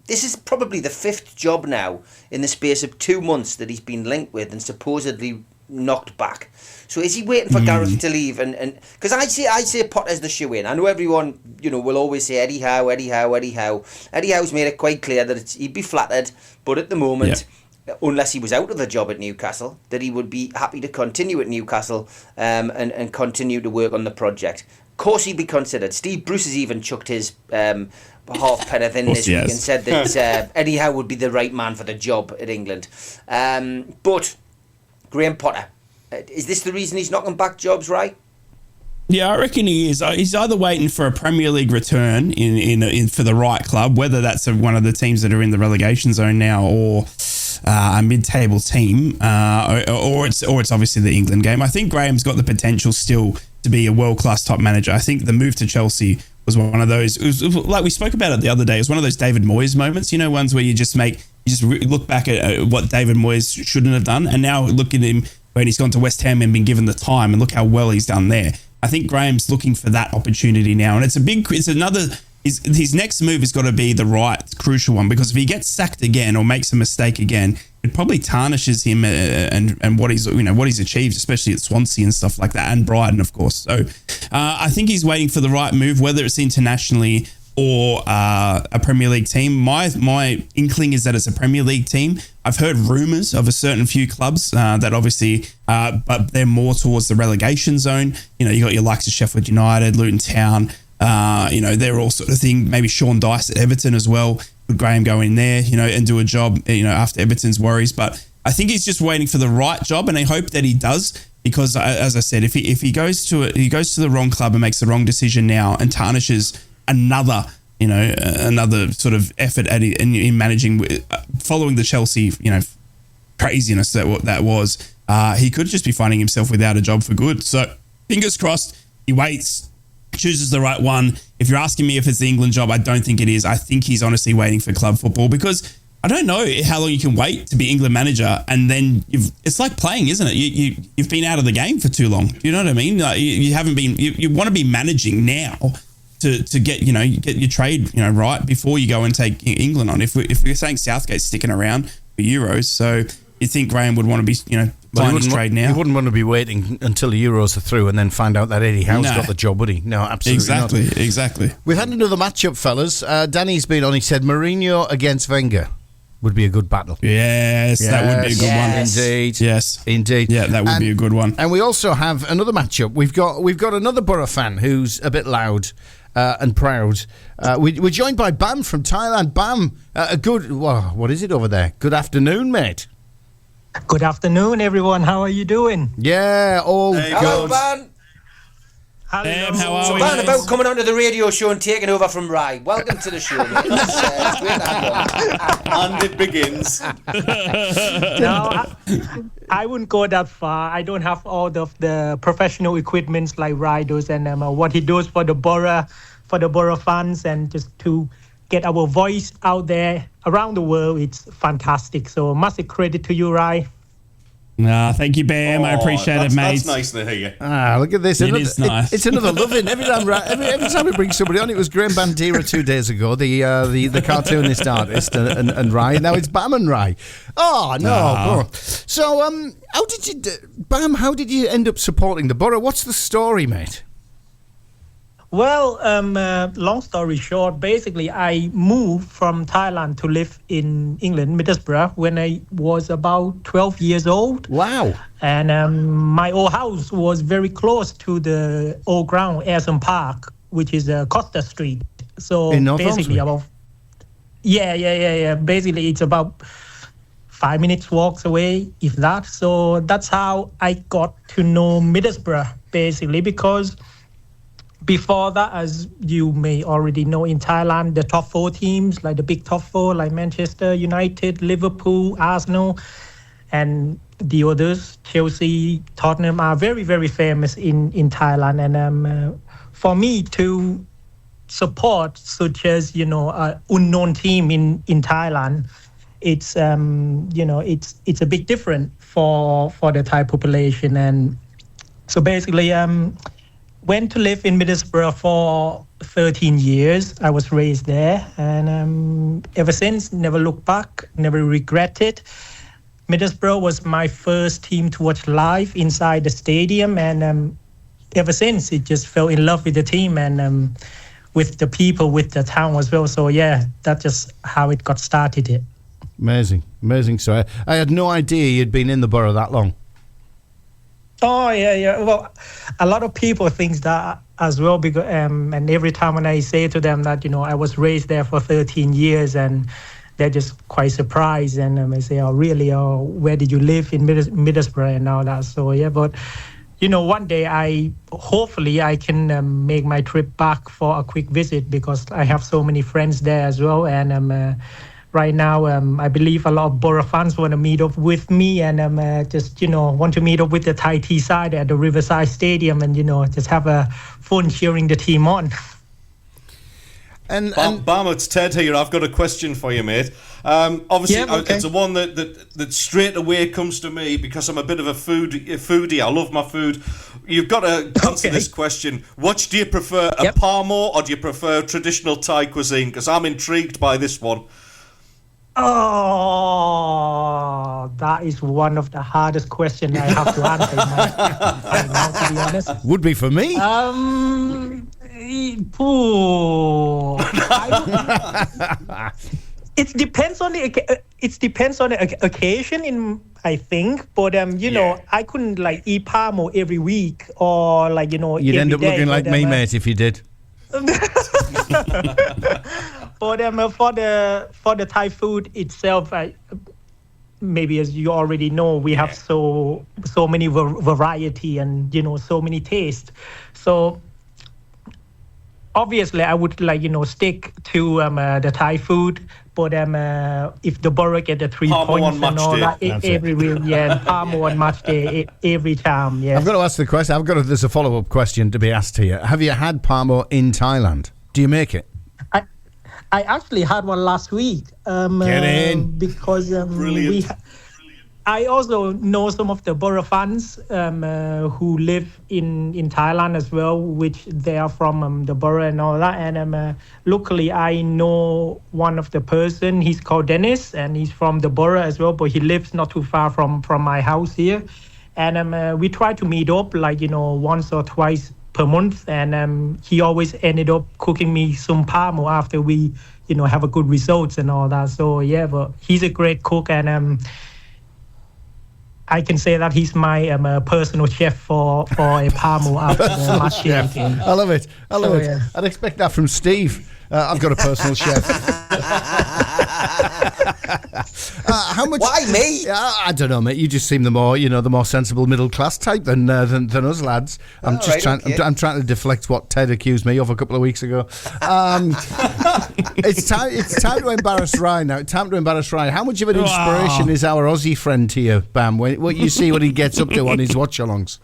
this is probably the fifth job now in the space of 2 months that he's been linked with and supposedly knocked back. So is he waiting for Gareth to leave? And because I say Potter's the shoe-in. I know everyone, will always say Eddie Howe. Eddie Howe's made it quite clear that he'd be flattered, but at the moment, unless he was out of the job at Newcastle, that he would be happy to continue at Newcastle and continue to work on the project. Of course, he'd be considered. Steve Bruce has even chucked his half penneth in this week and said that Eddie Howe would be the right man for the job at England. But Graham Potter, is this the reason he's knocking back jobs, right? Yeah, I reckon he is. He's either waiting for a Premier League return in for the right club, whether that's one of the teams that are in the relegation zone now, or a mid-table team, or it's obviously the England game. I think Graham's got the potential still to be a world-class top manager. I think the move to Chelsea was one of those. It was like we spoke about it the other day. It was one of those David Moyes moments, ones where you just look back at what David Moyes shouldn't have done, and now look at him when he's gone to West Ham and been given the time, and look how well he's done there. I think Graham's looking for that opportunity now, and his next move has got to be the right crucial one, because if he gets sacked again or makes a mistake again, it probably tarnishes him and what he's achieved, especially at Swansea and stuff like that, and Brighton, of course. So I think he's waiting for the right move, whether it's internationally or a Premier League team. My inkling is that it's a Premier League team. I've heard rumours of a certain few clubs that obviously, but they're more towards the relegation zone. You got your likes of Sheffield United, Luton Town. They're all sort of thing. Maybe Sean Dice at Everton as well. Would Graham go in there, and do a job, after Everton's worries? But I think he's just waiting for the right job, and I hope that he does, because as I said, if he goes to the wrong club and makes the wrong decision now and tarnishes another sort of effort in managing, following the Chelsea, craziness that was, he could just be finding himself without a job for good. So fingers crossed, he waits, chooses the right one. If you're asking me if it's the England job, I don't think it is. I think he's honestly waiting for club football, because I don't know how long you can wait to be England manager, and then it's like playing, isn't it? You've been out of the game for too long. You know what I mean? Like you haven't been. You want to be managing now to get your trade right before you go and take England on. If we're saying Southgate's sticking around for Euros, so you think Graham would want to be finding his trade now? He wouldn't want to be waiting until the Euros are through and then find out that Eddie Howe's got the job, would he? No, absolutely not. Exactly. We've had another matchup, fellas. Danny's been on. He said Mourinho against Wenger would be a good battle. Yes, that would be a good one. Indeed. Yes. Indeed. Yeah, that would be a good one. And we also have another matchup. We've got another Borough fan who's a bit loud and proud. We're joined by Bam from Thailand. Bam, what is it over there? Good afternoon, mate. Good afternoon, everyone. How are you doing? Yeah, all good. Hello, Ban. Bam, how are So, we? Ban, about coming onto the radio show and taking over from Rye. Welcome to the show, mate. It's great to have you on. And it begins. No, I wouldn't go that far. I don't have all of the professional equipments like Rye does, and what he does for the Borough fans, and just to get our voice out there around the world, it's fantastic. So massive credit to you, Rye. Thank you, Bam. I appreciate it, mate. That's nice to hear. Look at this. Is nice. It's another loving. Every time we bring somebody on, it was Graham Bandera 2 days ago, the cartoonist artist, and Rye. Now it's Bam and Rye. Oh, no. So, how did you end up supporting the Borough? What's the story, mate? Well, long story short, basically, I moved from Thailand to live in England, Middlesbrough, when I was about 12 years old. Wow. And my old house was very close to the old ground, Ayrton Park, which is Costa Street. So basically, basically, it's about 5 minutes walks away, if that. So that's how I got to know Middlesbrough, basically, because before that, as you may already know, in Thailand, the top four teams, like the big top four, like Manchester United, Liverpool, Arsenal, and the others, Chelsea, Tottenham, are very, very famous in Thailand. And for me to support such as, an unknown team in Thailand, it's it's a bit different for the Thai population. And so basically, went to live in Middlesbrough for 13 years. I was raised there, and ever since, never looked back, never regretted. Middlesbrough was my first team to watch live inside the stadium, and ever since, it just fell in love with the team and with the people, with the town as well. So yeah, that's just how it got started. It. Amazing. So I had no idea you'd been in the borough that long. Oh yeah. Well, a lot of people think that as well, because and every time when I say to them that I was raised there for 13 years, and they're just quite surprised, and I say, "Oh really? Oh, where did you live in Middlesbrough and all that?" So yeah, but one day hopefully I can make my trip back for a quick visit, because I have so many friends there as well, and right now, I believe a lot of Borough fans want to meet up with me, and just want to meet up with the Thai Tea side at the Riverside Stadium, and just have a fun cheering the team on. And Bam, it's Ted here. I've got a question for you, mate. Obviously, it's the one that straight away comes to me, because I'm a bit of a foodie. I love my food. You've got to answer this question. Which do you prefer, a parmo, or do you prefer traditional Thai cuisine? Because I'm intrigued by this one. Oh, that is one of the hardest questions I have to answer right now, to be honest. Would be for me. It depends on the occasion, I think. But I couldn't eat parmo every week, or you'd end up looking like me, mate, if you did. But for the Thai food itself, maybe as you already know, we have so many variety and so many tastes. So obviously, I would stick to the Thai food. But if the Borough get the 3 Parmo points and all that, Parmo on match day every time. Yeah. I've got to ask the question. There's a follow-up question to be asked here. Have you had Parmo in Thailand? Do you make it? I actually had one last week. Get in. Because I also know some of the Borough fans who live in Thailand as well, which they are from the Borough and all that. And luckily, I know one of the person. He's called Dennis, and he's from the Borough as well, but he lives not too far from my house here. And we try to meet up once or twice per month, and he always ended up cooking me some parmo after we have a good results and all that. So yeah, but he's a great cook, and I can say that he's my personal chef for a parmo after the match game. I love it. Yeah. I'd expect that from Steve. I've got a personal chef. How much? Why me? I don't know, mate. You just seem the more sensible middle class type than us lads. I'm trying to deflect what Ted accused me of a couple of weeks ago. It's time to embarrass Ryan now. Time to embarrass Ryan. How much of an inspiration is our Aussie friend to you, Bam? What you see what he gets up to on his watch-alongs?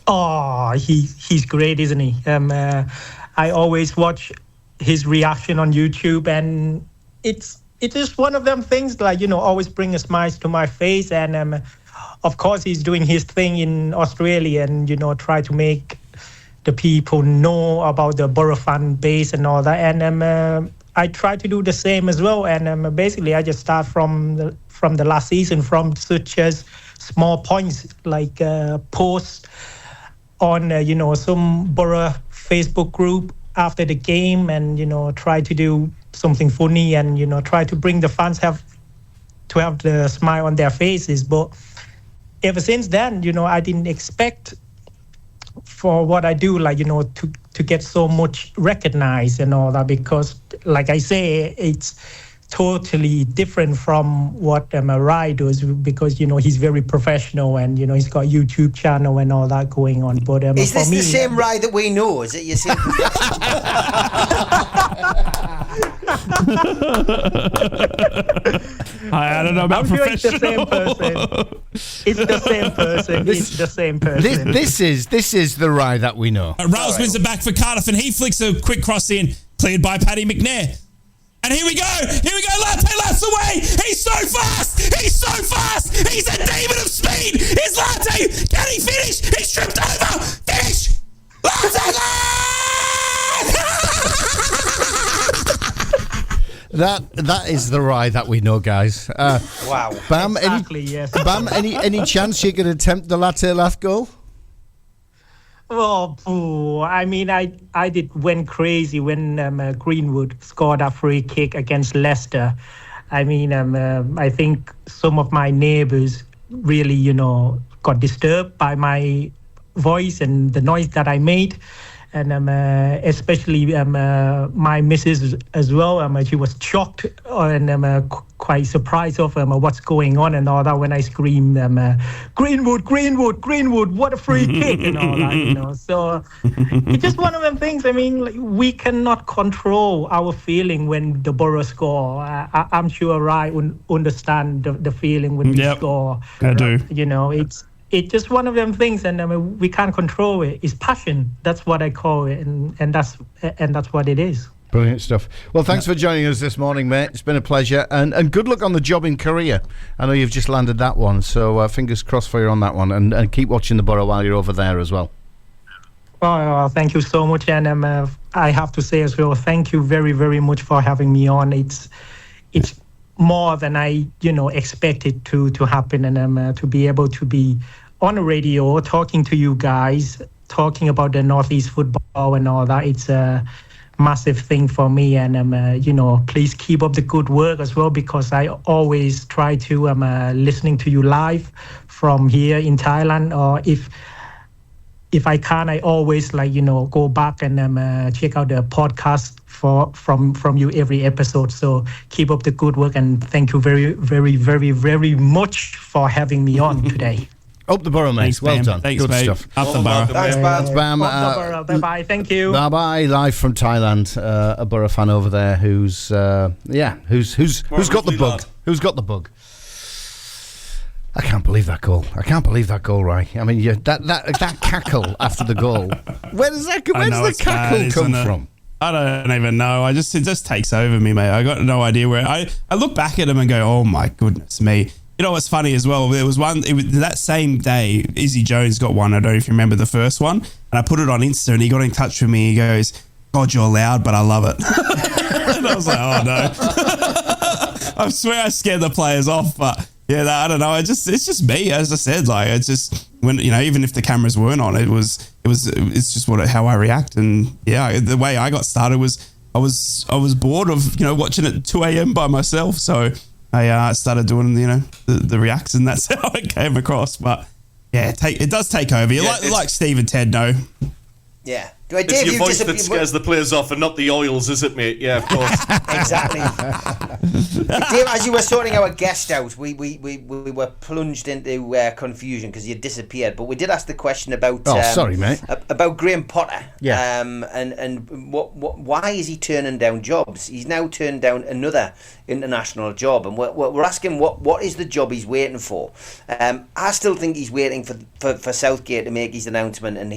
Oh, he's great, isn't he? I always watch his reaction on YouTube, and it is one of them things always bring a smile to my face. And of course, he's doing his thing in Australia, and try to make the people know about the Borough fan base and all that. And I try to do the same as well. And basically, I just start from the last season, from such as small points like posts on some Borough Facebook group after the game, and try to do something funny, and try to bring the fans have the smile on their faces. But ever since then, I didn't expect for what I do, to get so much recognized and all that, because like I say, it's totally different from what Rai does, because he's very professional, and he's got a YouTube channel and all that going on. But is this the same Rai that we know? Is it your same? I don't know about professional. It's the same person. It's the same person. This is the Rai that we know. Riles wins it back for Cardiff, and he flicks a quick cross in, cleared by Paddy McNair. And here we go, Latte laps away, he's so fast, he's a demon of speed, here's Latte, can he finish, he's tripped over, finish, Latte! That is the Rye that we know, guys. Wow. Bam, Exactly, yes. Bam, any chance you could attempt the latte laugh goal? Well, I mean, I went crazy when Greenwood scored a free kick against Leicester. I mean, I think some of my neighbours really, got disturbed by my voice and the noise that I made. And especially my missus as well. She was shocked and quite surprised of what's going on and all that when I screamed, Greenwood, what a free kick and all that, So it's just one of them things. I mean, we cannot control our feeling when the Borough score. I'm sure Ryan understand the feeling when we score. I do. It's just one of them things, and we can't control it. It's passion. That's what I call it, and that's what it is. Brilliant stuff. Well, thanks for joining us this morning, mate. It's been a pleasure, and good luck on the job in Korea. I know you've just landed that one, so fingers crossed for you on that one, and keep watching the Borough while you're over there as well. Well, thank you so much, and I have to say as well, thank you very, very much for having me on. It's more than I expected to happen, and to be able to be on the radio, talking to you guys, talking about the Northeast football and all that. It's a massive thing for me, and please keep up the good work as well, because I always try to listening to you live from here in Thailand, or if I can, I always go back and check out the podcast from you every episode. So keep up the good work, and thank you very, very, very, very much for having me on today. Up the Borough, mate. Thanks, well Bam. done. Thanks, Good mate. stuff. Up the Borough. Thanks, Bam. Bam. Bye-bye. Thank you. Bye-bye. Live from Thailand. A Borough fan over there who's got the bug. Lad. Who's got the bug? I can't believe that goal. Right? I mean, that cackle after the goal. Where does the cackle come from? I don't even know. It just takes over me, mate. I got no idea where. I look back at him and go, oh my goodness me. You know what's funny as well? There was one. It was that same day. Izzy Jones got one. I don't know if you remember the first one. And I put it on Insta, and he got in touch with me. He goes, "God, you're loud, but I love it." And I was like, "Oh no!" I swear I scared the players off, but yeah, I don't know. It's just me. As I said, it's just when even if the cameras weren't on, it's just how I react. And yeah, the way I got started was I was bored of watching it at 2 a.m. by myself, so I started doing the reacts, and that's how it came across. But yeah, it does take over. Like Steve and Ted know. Yeah. It's your voice that scares the players off and not the oils, is it, mate? Yeah, of course. Exactly. Dave, as you were sorting our guest out, we were plunged into confusion because you disappeared. But we did ask the question about sorry, mate. About Graham Potter. Yeah. And why is he turning down jobs? He's now turned down another international job, and we're asking what is the job he's waiting for. I still think he's waiting for Southgate to make his announcement, and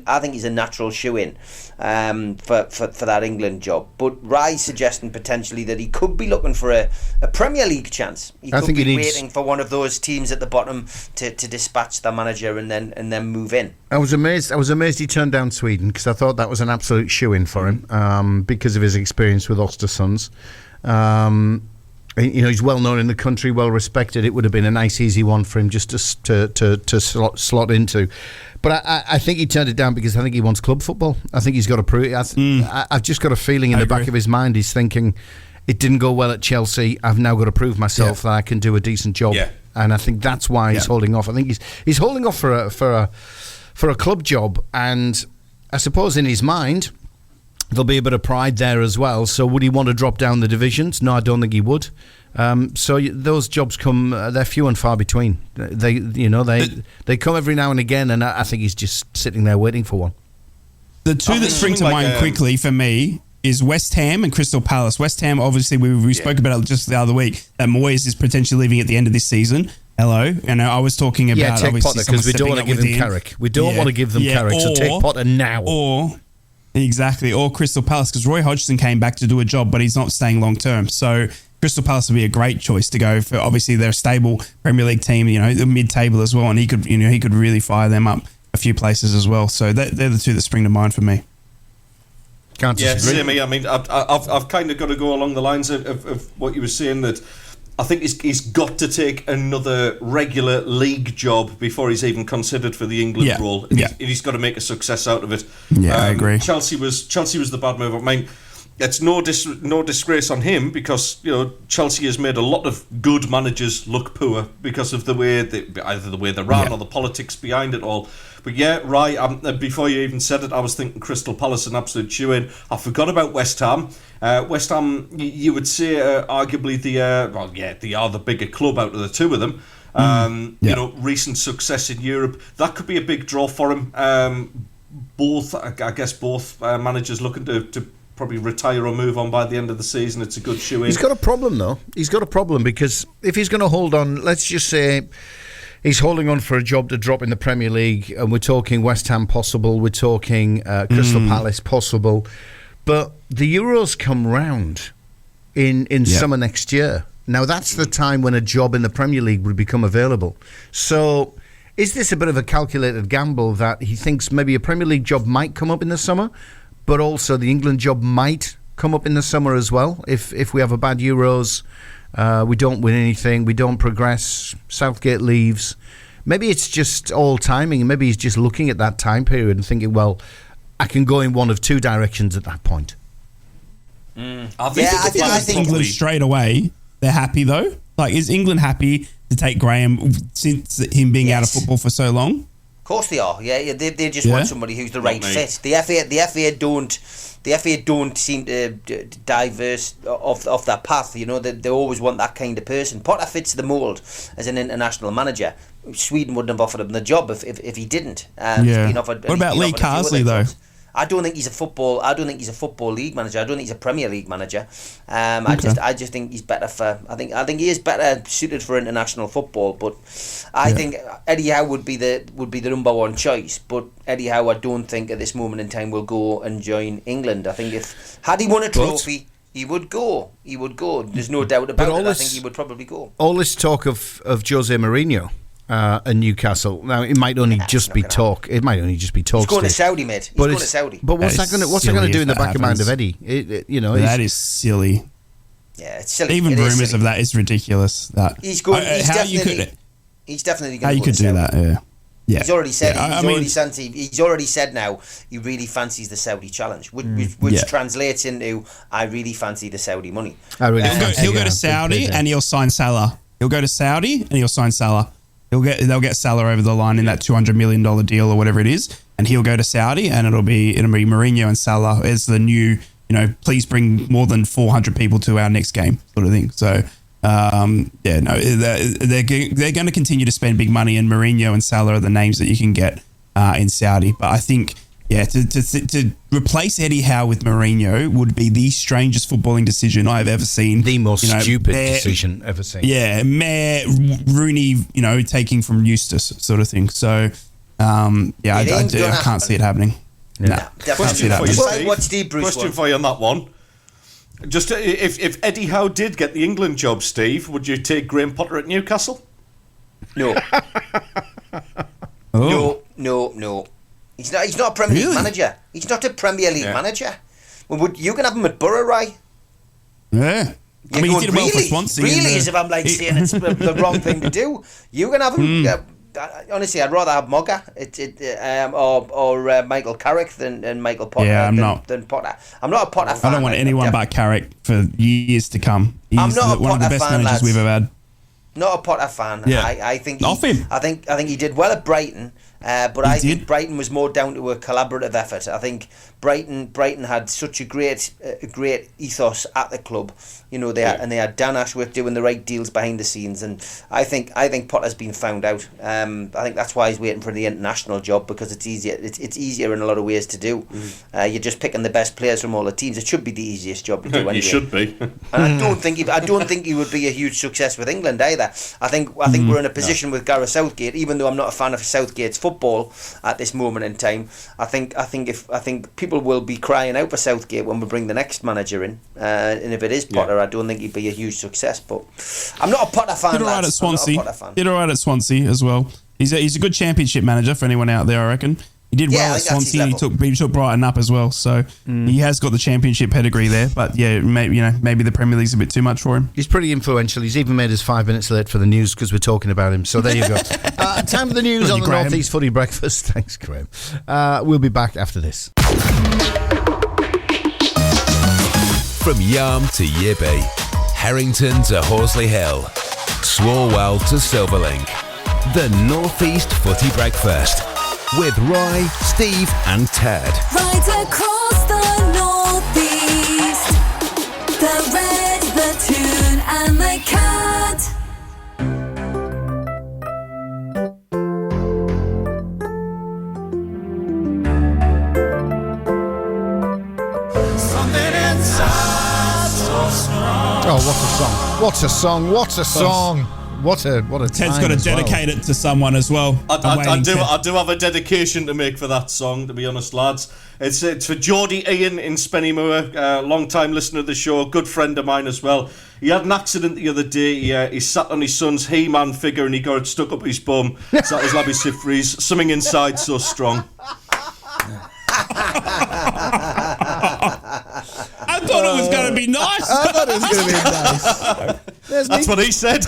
I think he's a natural shoe in for that England job. But Rye's suggesting potentially that he could be looking for a Premier League chance. He could be waiting for one of those teams at the bottom to dispatch the manager and then move in. I was amazed he turned down Sweden, because I thought that was an absolute shoe-in for him, because of his experience with Östersunds. He's well known in the country, well respected. It would have been a nice, easy one for him just to slot into. But I think he turned it down because I think he wants club football. I think he's got to prove it. I've just got a feeling in the back of his mind he's thinking, it didn't go well at Chelsea. I've now got to prove myself that I can do a decent job. Yeah. And I think that's why he's holding off. I think he's holding off for a club job, and I suppose in his mind there'll be a bit of pride there as well. So would he want to drop down the divisions? No, I don't think he would. So those jobs come, they're few and far between. They come every now and again, and I think he's just sitting there waiting for one. The two that spring to mind quickly for me is West Ham and Crystal Palace. West Ham, obviously, we spoke about it just the other week, that Moyes is potentially leaving at the end of this season. Hello. And I was talking about take Potter, because we don't want to give him Carrick. We don't want to give them Carrick, so take Potter now. Exactly, or Crystal Palace, because Roy Hodgson came back to do a job, but he's not staying long term. So Crystal Palace would be a great choice to go for. Obviously, they're a stable Premier League team, the mid-table as well, and he could really fire them up a few places as well. So they're the two that spring to mind for me. Can't disagree. Same here. I mean, I've kind of got to go along the lines of what you were saying, that I think he's got to take another regular league job before he's even considered for the England role. And he's got to make a success out of it. Yeah, I agree. Chelsea was the bad move. I mean, it's no disgrace on him, because Chelsea has made a lot of good managers look poor because of either the way they ran or the politics behind it all. But before you even said it, I was thinking Crystal Palace an absolute shoe-in. I forgot about West Ham. West Ham, you would say, arguably they are the bigger club out of the two of them. Recent success in Europe, that could be a big draw for him. Both managers looking to probably retire or move on by the end of the season. It's a good shoe-in. He's got a problem, though. He's got a problem, because if he's going to hold on, let's just say he's holding on for a job to drop in the Premier League, and we're talking West Ham possible, we're talking Crystal Palace possible, but the Euros come round in summer next year. Now, that's the time when a job in the Premier League would become available. So is this a bit of a calculated gamble that he thinks maybe a Premier League job might come up in the summer, but also the England job might come up in the summer as well? If we have a bad Euros, we don't win anything, we don't progress, Southgate leaves. Maybe it's just all timing, and maybe he's just looking at that time period and thinking, well, I can go in one of two directions at that point. I think England straight away, they're happy though. Like, is England happy to take Graham since him being out of football for so long? Of course they are. Yeah, they just want somebody who's the right fit. The FA don't seem to diverse off that path. They always want that kind of person. Potter fits the mould as an international manager. Sweden wouldn't have offered him the job if he didn't. He's been offered, what about Lee Carsley though? I don't think he's a football league manager. I don't think he's a Premier League manager. I just think he's better for. I think he is better suited for international football. But I think Eddie Howe would be the number one choice. But Eddie Howe, I don't think at this moment in time will go and join England. I think had he won a trophy, he would go. There's no doubt about it. I think he would probably go. All this talk of Jose Mourinho and Newcastle. Now, it might only just be talk. It might only just be talk. He's going to Saudi, mate. He's going to Saudi. But what's that going to do in the back of mind of Eddie? That is silly. Yeah, it's silly. Even rumours of that is ridiculous. That he's going. He's definitely going. How you could do that? Yeah. Yeah. He's already said. He's already said now he really fancies the Saudi challenge, which translates into I really fancy the Saudi money. He'll go to Saudi and he'll sign Salah. He'll go to Saudi and he'll sign Salah. They'll get Salah over the line in that $200 million deal or whatever it is, and he'll go to Saudi, and it'll be Mourinho and Salah as the new, please bring more than 400 people to our next game sort of thing. So they're going to continue to spend big money, and Mourinho and Salah are the names that you can get in Saudi. But I think to replace Eddie Howe with Mourinho would be the strangest footballing decision I've ever seen. The most stupid decision ever seen. Yeah, Mayor Rooney, taking from Eustace sort of thing. So, I can't see it happening. Yeah. Question for you, Steve. What Steve Bruce Question for you on that one. Just if Eddie Howe did get the England job, Steve, would you take Graham Potter at Newcastle? No. No. He's not a Premier League manager. He's not a Premier League manager. Well, you can have him at Borough, right? Yeah. He did well for Swansea. Really, as if I'm saying it's the wrong thing to do. You can have him. Honestly, I'd rather have Mogga or Michael Carrick than Michael Potter. Than Potter. I'm not a Potter fan. I don't want anyone but Carrick for years to come. He's one of the best managers we've ever had. Not a Potter fan. Yeah. I think off him. I think he did well at Brighton. But I think Brighton was more down to a collaborative effort. I think Brighton had such a great ethos at the club. They had Dan Ashworth doing the right deals behind the scenes, and I think Potter's been found out. I think that's why he's waiting for the international job, because it's easier. It's easier in a lot of ways to do. You're just picking the best players from all the teams. It should be the easiest job to do. Anyway. It should be. And I don't think he would be a huge success with England either. I think we're in a position with Gareth Southgate. Even though I'm not a fan of Southgate's football at this moment in time, I think people will be crying out for Southgate when we bring the next manager in, and if it is Potter, I don't think he'd be a huge success. But I'm not a Potter fan. Did all right at Swansea. Did all right at Swansea as well. He's a good championship manager for anyone out there, I reckon. He did well at Swansea. He took Brighton up as well, so he has got the championship pedigree there. But yeah, maybe the Premier League's a bit too much for him. He's pretty influential. He's even made us 5 minutes late for the news because we're talking about him. So there you go. Time for the news on the North East Footy Breakfast. Thanks, Graham. We'll be back after this. From Yarm to Yibby, Harrington to Horsley Hill, Swarwell to Silverlink, the North East Footy Breakfast with Roy, Steve and Ted. Right across the northeast, the red, the tune and the cat. Something inside so strong. Oh, what a song. What a song. What a song. What a Ted's got to dedicate it to someone as well. I do have a dedication to make for that song, to be honest, lads. It's for Geordie Ian in Spennymoor, long-time listener of the show, good friend of mine as well. He had an accident the other day. He sat on his son's He-Man figure and he got it stuck up his bum. So that was Labby Sifries. Something inside so strong. I thought it was going to be nice. I thought it was going to be nice. That's what he said.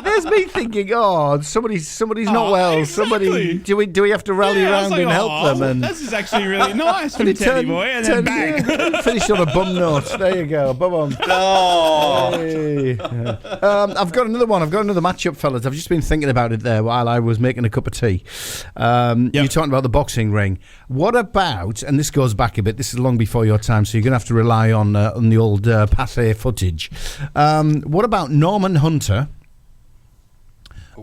There's me thinking, somebody's not well. Exactly. Somebody, do we have to rally around and help them? And this is actually really nice from Teddy Boy, and then bang. Finish on a bum note. There you go. Bum. Oh. Hey. I've got another one. I've got another matchup, fellas. I've just been thinking about it there while I was making a cup of tea. You're talking about the boxing ring. What about, and this goes back a bit, this is long before your time, so you're going to have to rely on the old Pathé footage. What about Norman Hunter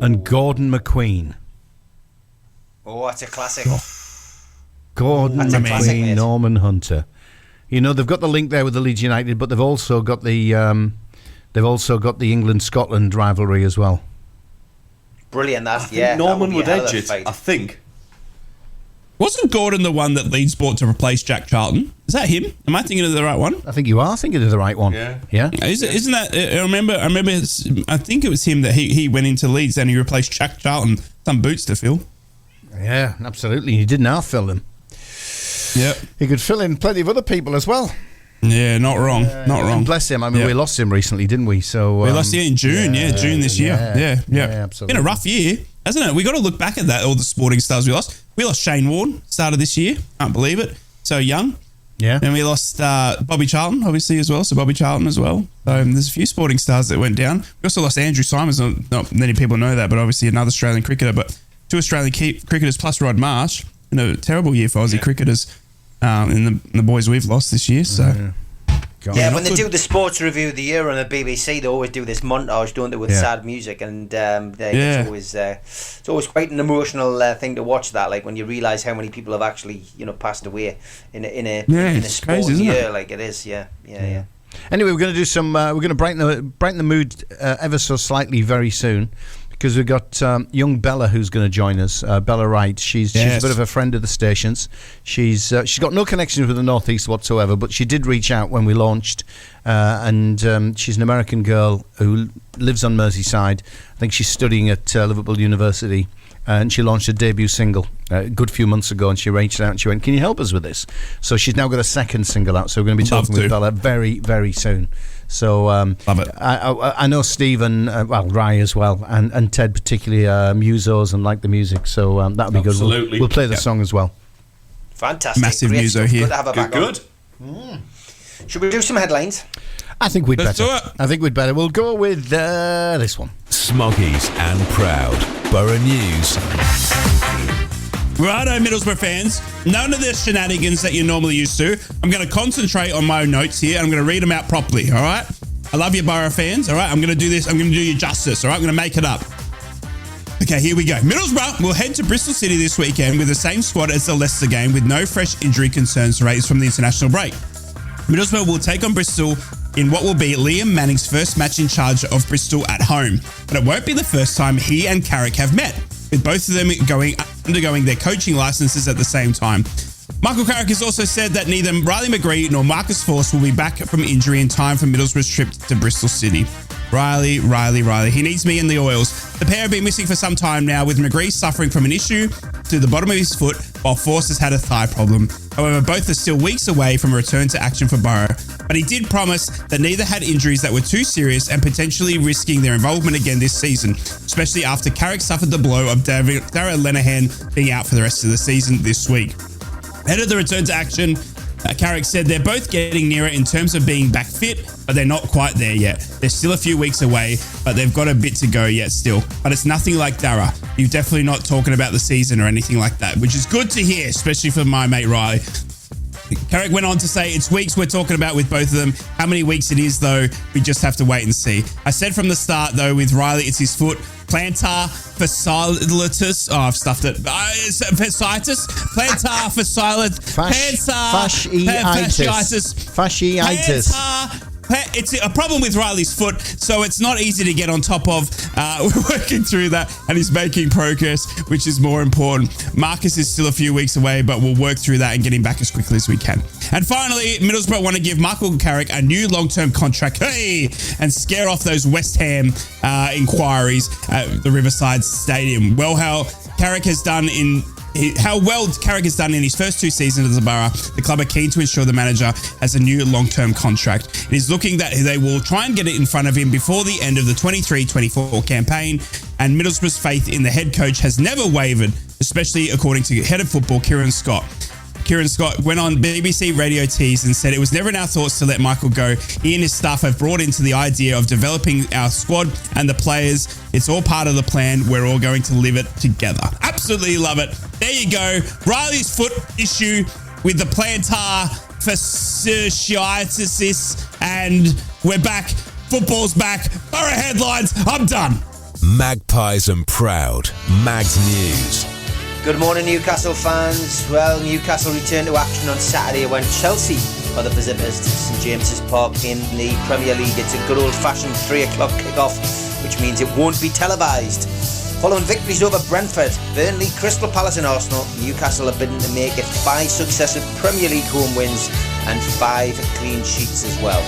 and Gordon McQueen? Oh, that's a classic. Gordon McQueen, Norman Hunter. You know, they've got the link there with the Leeds United, but they've also got the England-Scotland rivalry as well. Brilliant, that. Yeah, Norman would edge it, I think. Wasn't Gordon the one that Leeds bought to replace Jack Charlton? Is that him? Am I thinking of the right one? I think you are thinking of the right one. Yeah. Isn't that? I remember. I think it was him that he went into Leeds and he replaced Jack Charlton. Some boots to fill. Yeah, absolutely. He didn't half-fill them. Yeah. He could fill in plenty of other people as well. Yeah, not wrong. Not wrong. Bless him. I mean, we lost him recently, didn't we? So we lost him in June. June this year. Yeah, absolutely. Been a rough year, hasn't it? We got to look back at that. All the sporting stars we lost. We lost Shane Warne started this year. Can't believe it. So young. Yeah. And we lost Bobby Charlton, obviously, as well. So Bobby Charlton as well. There's a few sporting stars that went down. We also lost Andrew Simons. Not many people know that, but obviously another Australian cricketer. But 2 Australian cricketers plus Rod Marsh. A terrible year for Aussie cricketers in the boys we've lost this year. So. When they do the sports review of the year on the BBC, they always do this montage, don't they, with sad music, and it's always quite an emotional thing to watch. That, like when you realise how many people have actually, passed away in a sport year, like it is. Yeah. Anyway, we're going to do some. We're going to brighten the mood ever so slightly very soon. Because we've got young Bella who's going to join us. Bella Wright. She's a bit of a friend of the stations. She's got no connections with the North East whatsoever, but she did reach out when we launched. And she's an American girl who lives on Merseyside. I think she's studying at Liverpool University. And she launched a debut single a good few months ago, and she reached out and she went, "Can you help us with this?" So she's now got a second single out. So we're going to be talking with Bella very, very soon. So love it. I know Steve and Rye as well, and Ted particularly musos and like the music. So that'll be Absolutely. good. We'll play the song as well. Fantastic. Massive Great muso stuff. here. Good to have her back Good. on. Should we do some headlines? I think we'd Let's better. do it. I think we'd better. We'll go with this one. Smoggies and Proud. Borough News. Righto, Middlesbrough fans. None of the shenanigans that you're normally used to. I'm going to concentrate on my notes here, and I'm going to read them out properly, all right? I love you, Borough fans, all right? I'm going to do this. I'm going to do you justice, all right? I'm going to make it up. Okay, here we go. Middlesbrough will head to Bristol City this weekend with the same squad as the Leicester game, with no fresh injury concerns raised from the international break. Middlesbrough will take on Bristol in what will be Liam Manning's first match in charge of Bristol at home. But it won't be the first time he and Carrick have met, with both of them undergoing their coaching licenses at the same time. Michael Carrick has also said that neither Riley McGree nor Marcus Force will be back from injury in time for Middlesbrough's trip to Bristol City. Riley. He needs me in the oils. The pair have been missing for some time now, with McGree suffering from an issue to the bottom of his foot, while Force has had a thigh problem. However, both are still weeks away from a return to action for Burrow. But he did promise that neither had injuries that were too serious and potentially risking their involvement again this season, especially after Carrick suffered the blow of Darragh Lenihan being out for the rest of the season this week. Ahead of the return to action, Carrick said they're both getting nearer in terms of being back fit, but they're not quite there yet. They're still a few weeks away, but they've got a bit to go yet still. But it's nothing like Darragh. You're definitely not talking about the season or anything like that, which is good to hear, especially for my mate Riley. Carrick went on to say, it's weeks we're talking about with both of them. How many weeks it is, though, we just have to wait and see. I said from the start, though, with Riley, it's his foot. Plantar fasciitis. Oh, I've stuffed it. Fasciitis. Plantar fasciitis. It's a problem with Riley's foot, so it's not easy to get on top of. We're working through that, and he's making progress, which is more important. Marcus is still a few weeks away, but we'll work through that and get him back as quickly as we can. And finally, Middlesbrough want to give Michael Carrick a new long-term contract, and scare off those West Ham inquiries at the Riverside Stadium. Well, how well Carrick has done in his first 2 seasons as a Borough, the club are keen to ensure the manager has a new long-term contract. It is looking that they will try and get it in front of him before the end of the 23-24 campaign, and Middlesbrough's faith in the head coach has never wavered, especially according to head of football Kieran Scott. Kieran Scott went on BBC Radio Tees and said, it was never in our thoughts to let Michael go. He and his staff have brought into the idea of developing our squad and the players. It's all part of the plan. We're all going to live it together. Absolutely love it. There you go. Riley's foot issue with the plantar fasciitis, and we're back. Football's back. Borough headlines. I'm done. Magpies and proud. Mags News. Good morning, Newcastle fans. Well, Newcastle returned to action on Saturday when Chelsea are the visitors to St James's Park in the Premier League. It's a good old-fashioned 3 o'clock kick-off, which means it won't be televised. Following victories over Brentford, Burnley, Crystal Palace and Arsenal, Newcastle are bidding to make it 5 successive Premier League home wins and 5 clean sheets as well.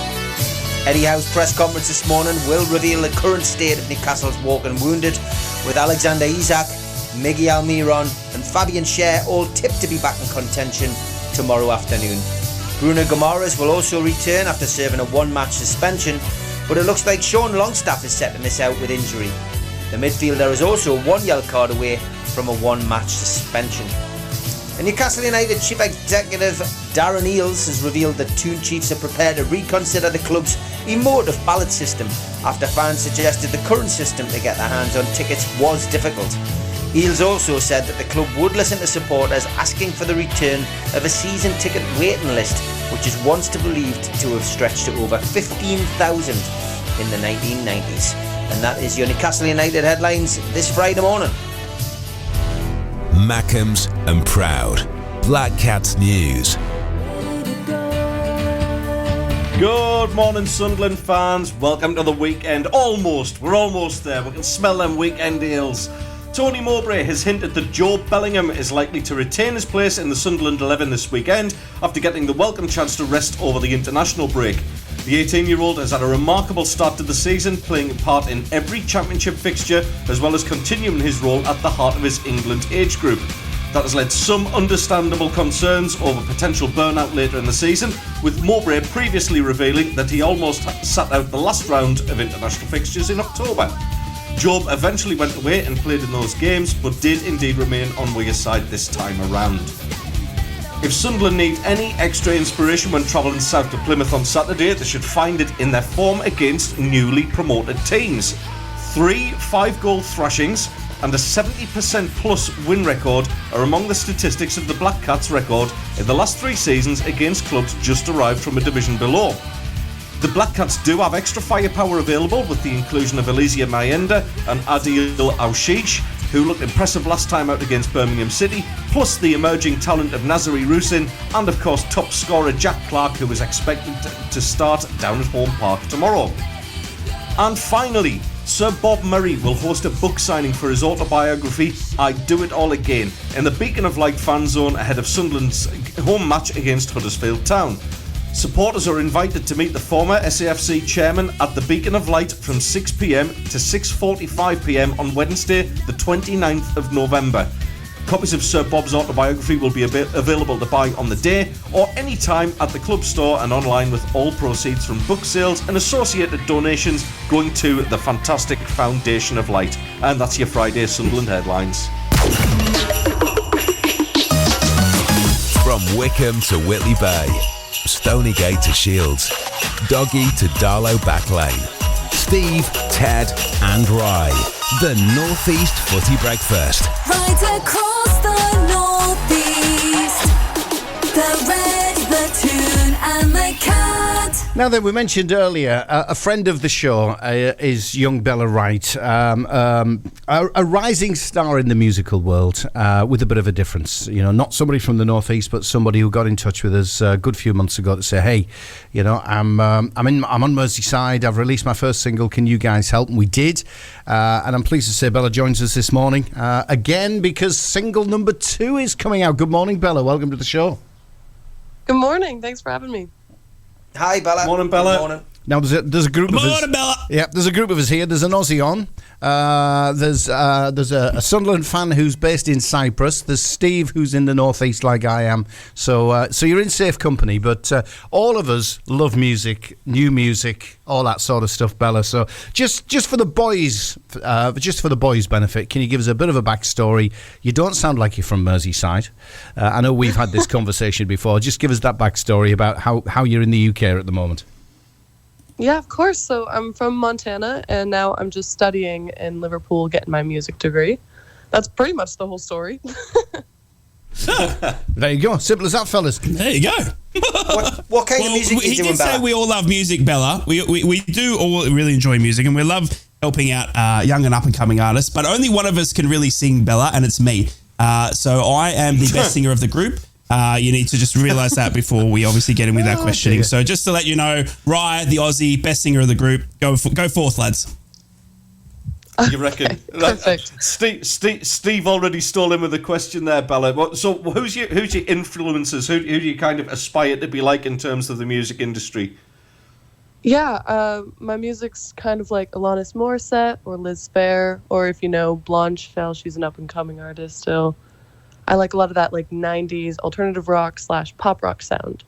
Eddie Howe's press conference this morning will reveal the current state of Newcastle's walking wounded, with Alexander Isak, Miggy Almiron and Fabian Schär all tipped to be back in contention tomorrow afternoon. Bruno Guimaraes will also return after serving a 1-match suspension, but it looks like Sean Longstaff is set to miss out with injury. The midfielder is also 1 yellow card away from a 1-match suspension. The Newcastle United Chief Executive Darren Eales has revealed that Toon Chiefs are prepared to reconsider the club's emotive ballot system after fans suggested the current system to get their hands on tickets was difficult. Eales also said that the club would listen to supporters asking for the return of a season ticket waiting list, which is once believed to have stretched to over 15,000 in the 1990s. And that is your Newcastle United headlines this Friday morning. Mackems and proud. Black Cats News. Good morning, Sunderland fans. Welcome to the weekend. We're almost there. We can smell them weekend ales. Tony Mowbray has hinted that Joe Bellingham is likely to retain his place in the Sunderland 11 this weekend after getting the welcome chance to rest over the international break. The 18-year-old has had a remarkable start to the season, playing part in every championship fixture as well as continuing his role at the heart of his England age group. That has led some understandable concerns over potential burnout later in the season, with Mowbray previously revealing that he almost sat out the last round of international fixtures in October. Job eventually went away and played in those games, but did indeed remain on Weir's side this time around. If Sunderland need any extra inspiration when travelling south to Plymouth on Saturday, they should find it in their form against newly promoted teams. 3 5-goal thrashings and a 70% plus win record are among the statistics of the Black Cats' record in the last 3 seasons against clubs just arrived from a division below. The Black Cats do have extra firepower available with the inclusion of Elysia Mayenda and Adil Aushish, who looked impressive last time out against Birmingham City, plus the emerging talent of Nazari Rusin and of course top scorer Jack Clark, who is expected to start down at Home Park tomorrow. And finally, Sir Bob Murray will host a book signing for his autobiography, I Do It All Again, in the Beacon of Light fan zone ahead of Sunderland's home match against Huddersfield Town. Supporters are invited to meet the former SAFC chairman at the Beacon of Light from 6 p.m. to 6:45 p.m. on Wednesday, the 29th of November. Copies of Sir Bob's autobiography will be available to buy on the day or any time at the club store and online, with all proceeds from book sales and associated donations going to the fantastic Foundation of Light. And that's your Friday Sunderland headlines. From Wickham to Whitley Bay, Stonygate to Shields, Doggy to Darlow Backlane, Steve, Ted and Rye. The North East Footy Breakfast. Right across the northeast, the red, the tune and the cat. Now then, we mentioned earlier, a friend of the show is young Bella Wright, a rising star in the musical world, with a bit of a difference. You know, not somebody from the northeast, but somebody who got in touch with us a good few months ago to say, hey, you know, I'm on Merseyside. I've released my first single. Can you guys help? And we did, and I'm pleased to say Bella joins us this morning again, because single number 2 is coming out. Good morning, Bella. Welcome to the show. Good morning. Thanks for having me. Hi, Bella. Morning, Bella. Good morning. Now there's a group of us. Morning, Bella. Yeah, there's a group of us here. There's an Aussie on. There's a Sunderland fan who's based in Cyprus. There's Steve who's in the northeast like I am. So you're in safe company. But all of us love music, new music, all that sort of stuff, Bella. So just for the boys, benefit, can you give us a bit of a backstory? You don't sound like you're from Merseyside. I know we've had this conversation before. Just give us that backstory about how you're in the UK at the moment. Yeah, of course. So I'm from Montana, and now I'm just studying in Liverpool, getting my music degree. That's pretty much the whole story. There you go. Simple as that, fellas. There you go. What kind of music are you doing, He did say Bella? we all love music, Bella. We do all really enjoy music, and we love helping out young and up-and-coming artists, but only one of us can really sing, Bella, and it's me. So I am the best singer of the group. You need to just realise that before we obviously get in with our questioning. Dear. So just to let you know, Rye, the Aussie, best singer of the group, go forth, lads. You reckon? Perfect. Steve already stole in with a question there, Bella. So who's your influences? Who do you kind of aspire to be like in terms of the music industry? Yeah, my music's kind of like Alanis Morissette or Liz Phair, or if you know Blonde Shell, she's an up-and-coming artist still. I like a lot of that like 90s alternative rock / pop rock sound.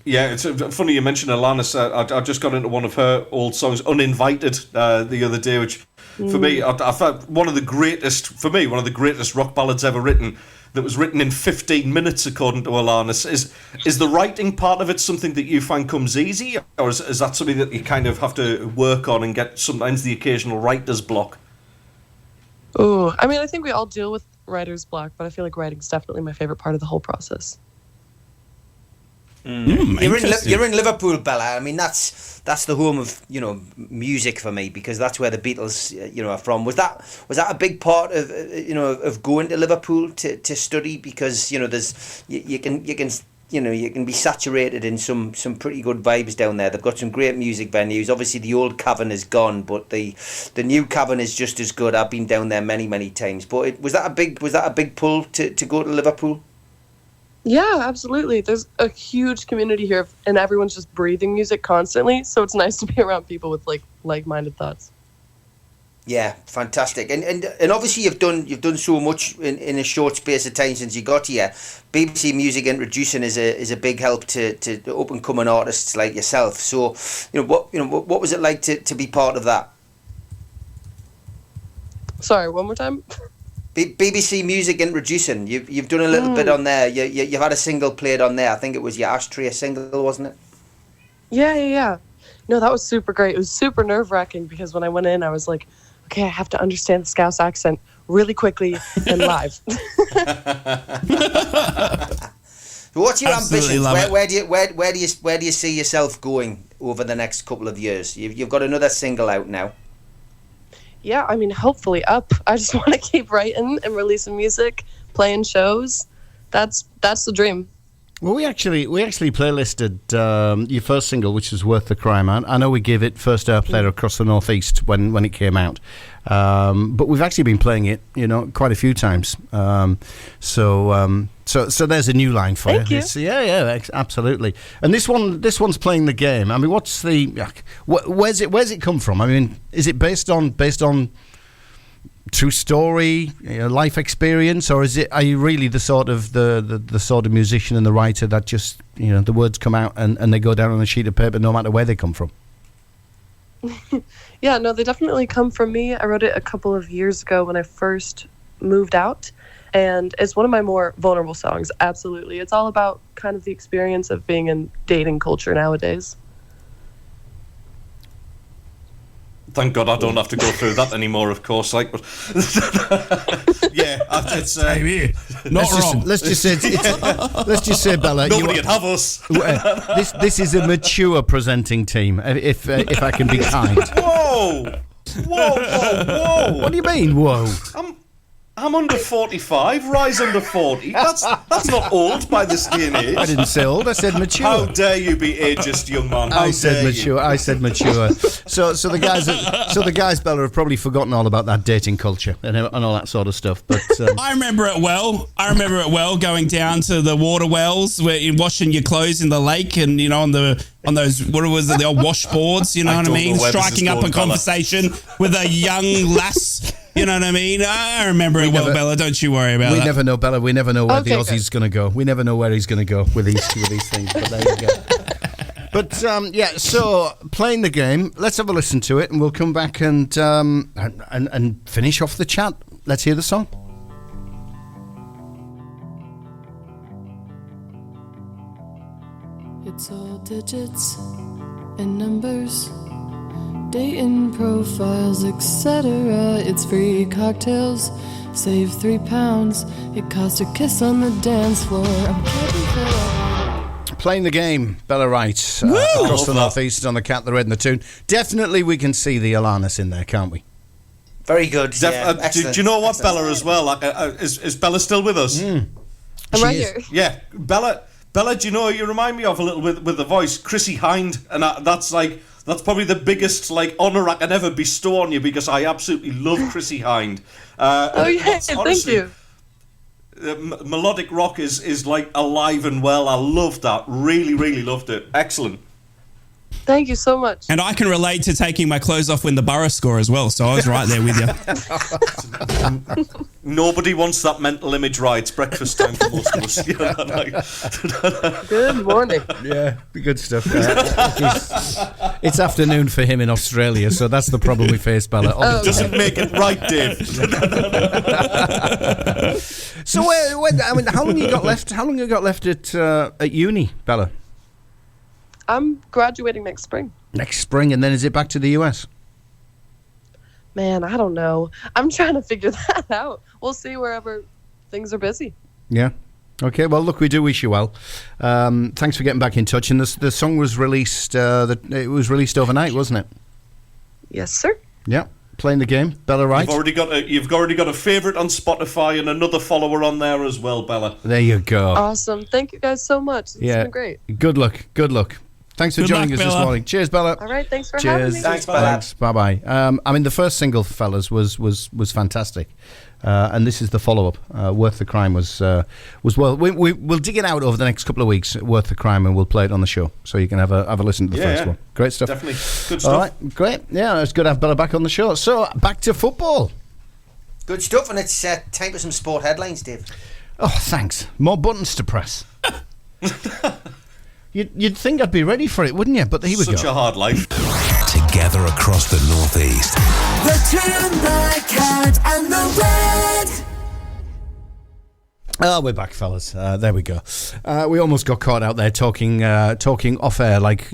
Yeah, it's funny you mentioned Alanis. I just got into one of her old songs, Uninvited, the other day, which for me, I thought one of the greatest rock ballads ever written, that was written in 15 minutes, according to Alanis. Is the writing part of it something that you find comes easy, or is that something that you kind of have to work on and get sometimes the occasional writer's block? Oh, I mean, I think we all deal with writer's block, but I feel like writing's definitely my favorite part of the whole process. You're in Liverpool, Bella. I mean, that's the home of, you know, music for me, because that's where the Beatles, you know, are from. Was that a big part of, you know, of going to Liverpool to study? Because, you know, there's you can be saturated in some pretty good vibes down there. They've got some great music venues. Obviously, the old Cavern is gone, but the new Cavern is just as good. I've been down there many times. But was that a big pull to go to Liverpool? Yeah, absolutely. There's a huge community here, and everyone's just breathing music constantly. So it's nice to be around people with like-minded thoughts. Yeah, fantastic. And obviously you've done so much in a short space of time since you got here. BBC Music Introducing is a big help to up and coming artists like yourself. So, what was it like to be part of that? Sorry, one more time. BBC Music Introducing. You've done a little bit on there. You've had a single played on there. I think it was your Ashtray single, wasn't it? Yeah. No, that was super great. It was super nerve-wracking because when I went in, I was like, okay, I have to understand the Scouse accent really quickly and live. What's your ambitions? Where do you see yourself going over the next couple of years? You've got another single out now. Yeah, I mean, hopefully up. I just want to keep writing and releasing music, playing shows. That's the dream. Well, we actually playlisted your first single, which was Worth the Cry, Man. I know we gave it first airplay across the Northeast when it came out, but we've actually been playing it, quite a few times. So So there's a new line for Thank you. Absolutely. And this one's playing the game. I mean, what's where's it come from? I mean, is it based on true story, life experience, or are you really the sort of the sort of musician and the writer that just the words come out and they go down on a sheet of paper no matter where they come from? Yeah, no, they definitely come from me. I wrote it a couple of years ago when I first moved out, and it's one of my more vulnerable songs. Absolutely, it's all about kind of the experience of being in dating culture nowadays. Thank God I don't have to go through that anymore, of course. But yeah, it's not wrong. Let's just say, Bella, nobody would have us. This is a mature presenting team. If I can be kind. Whoa! What do you mean? Whoa! I'm under 45. Rise under 40. That's not old by this day and age. I didn't say old. I said mature. How dare you be ageist, young man? I said mature. So the guys, Bella, have probably forgotten all about that dating culture and all that sort of stuff. But I remember it well. Going down to the water wells, where you're washing your clothes in the lake, and on those, what was it, the old washboards? You know what I mean? Striking up a conversation with a young lass. You know what I mean? I remember it well, Bella. Don't you worry about it. We never know, Bella. We never know where the Aussie's going to go. We never know where he's going to go with these things. But there you go. But so playing the game. Let's have a listen to it, and we'll come back and finish off the chat. Let's hear the song. It's all digits and numbers. Dating profiles, etc. It's free cocktails, save £3. It costs a kiss on the dance floor. Playing the game, Bella Wright, across the northeast on the Cat, the Red and the Toon. Definitely we can see the Alanis in there, can't we? Very good. Do you know what, Bella, as well? Is Bella still with us? I'm right here. Yeah, Bella, do you know who you remind me of a little bit with the voice? Chrissy Hind, and that's probably the biggest honour I can ever bestow on you, because I absolutely love Chrissy Hind. Thank you. Melodic rock is alive and well. I loved that. Really, really loved it. Excellent. Thank you so much. And I can relate to taking my clothes off when the Borough score as well, so I was right there with you. Nobody wants that mental image right. It's breakfast time for most of us. Good morning. Yeah, good stuff. It's afternoon for him in Australia, so that's the problem we face, Bella. Doesn't make it right, Dave. So, how long you got left? How long you got left at uni, Bella? I'm graduating next spring. Next spring, and then is it back to the US? Man, I don't know. I'm trying to figure that out. We'll see wherever things are busy. Yeah. Okay. Well, look, we do wish you well. Thanks for getting back in touch. And the song was released. It was released overnight, wasn't it? Yes, sir. Yeah. Playing the game, Bella Wright. You've already got a favourite on Spotify and another follower on there as well, Bella. There you go. Awesome. Thank you guys so much. It's been great. Good luck. Thanks for joining us this morning. Cheers, Bella. All right, thanks for having me. Thanks, Bella. Thanks. Bye-bye. The first single, fellas, was fantastic. And this is the follow-up. Worth the Crime was well. We'll dig it out over the next couple of weeks. Worth the Crime, and we'll play it on the show, so you can have a listen to the first one. Great stuff. Definitely good stuff. All right, great. Yeah, it's good to have Bella back on the show. So back to football. Good stuff, and it's time for some sport headlines, Dave. Oh, thanks. More buttons to press. You'd think I'd be ready for it, wouldn't you? But here we go. Such a hard life. Together across the northeast. The Toon, the Cat and the Red. Oh, we're back, fellas. There we go. We almost got caught out there talking off air, like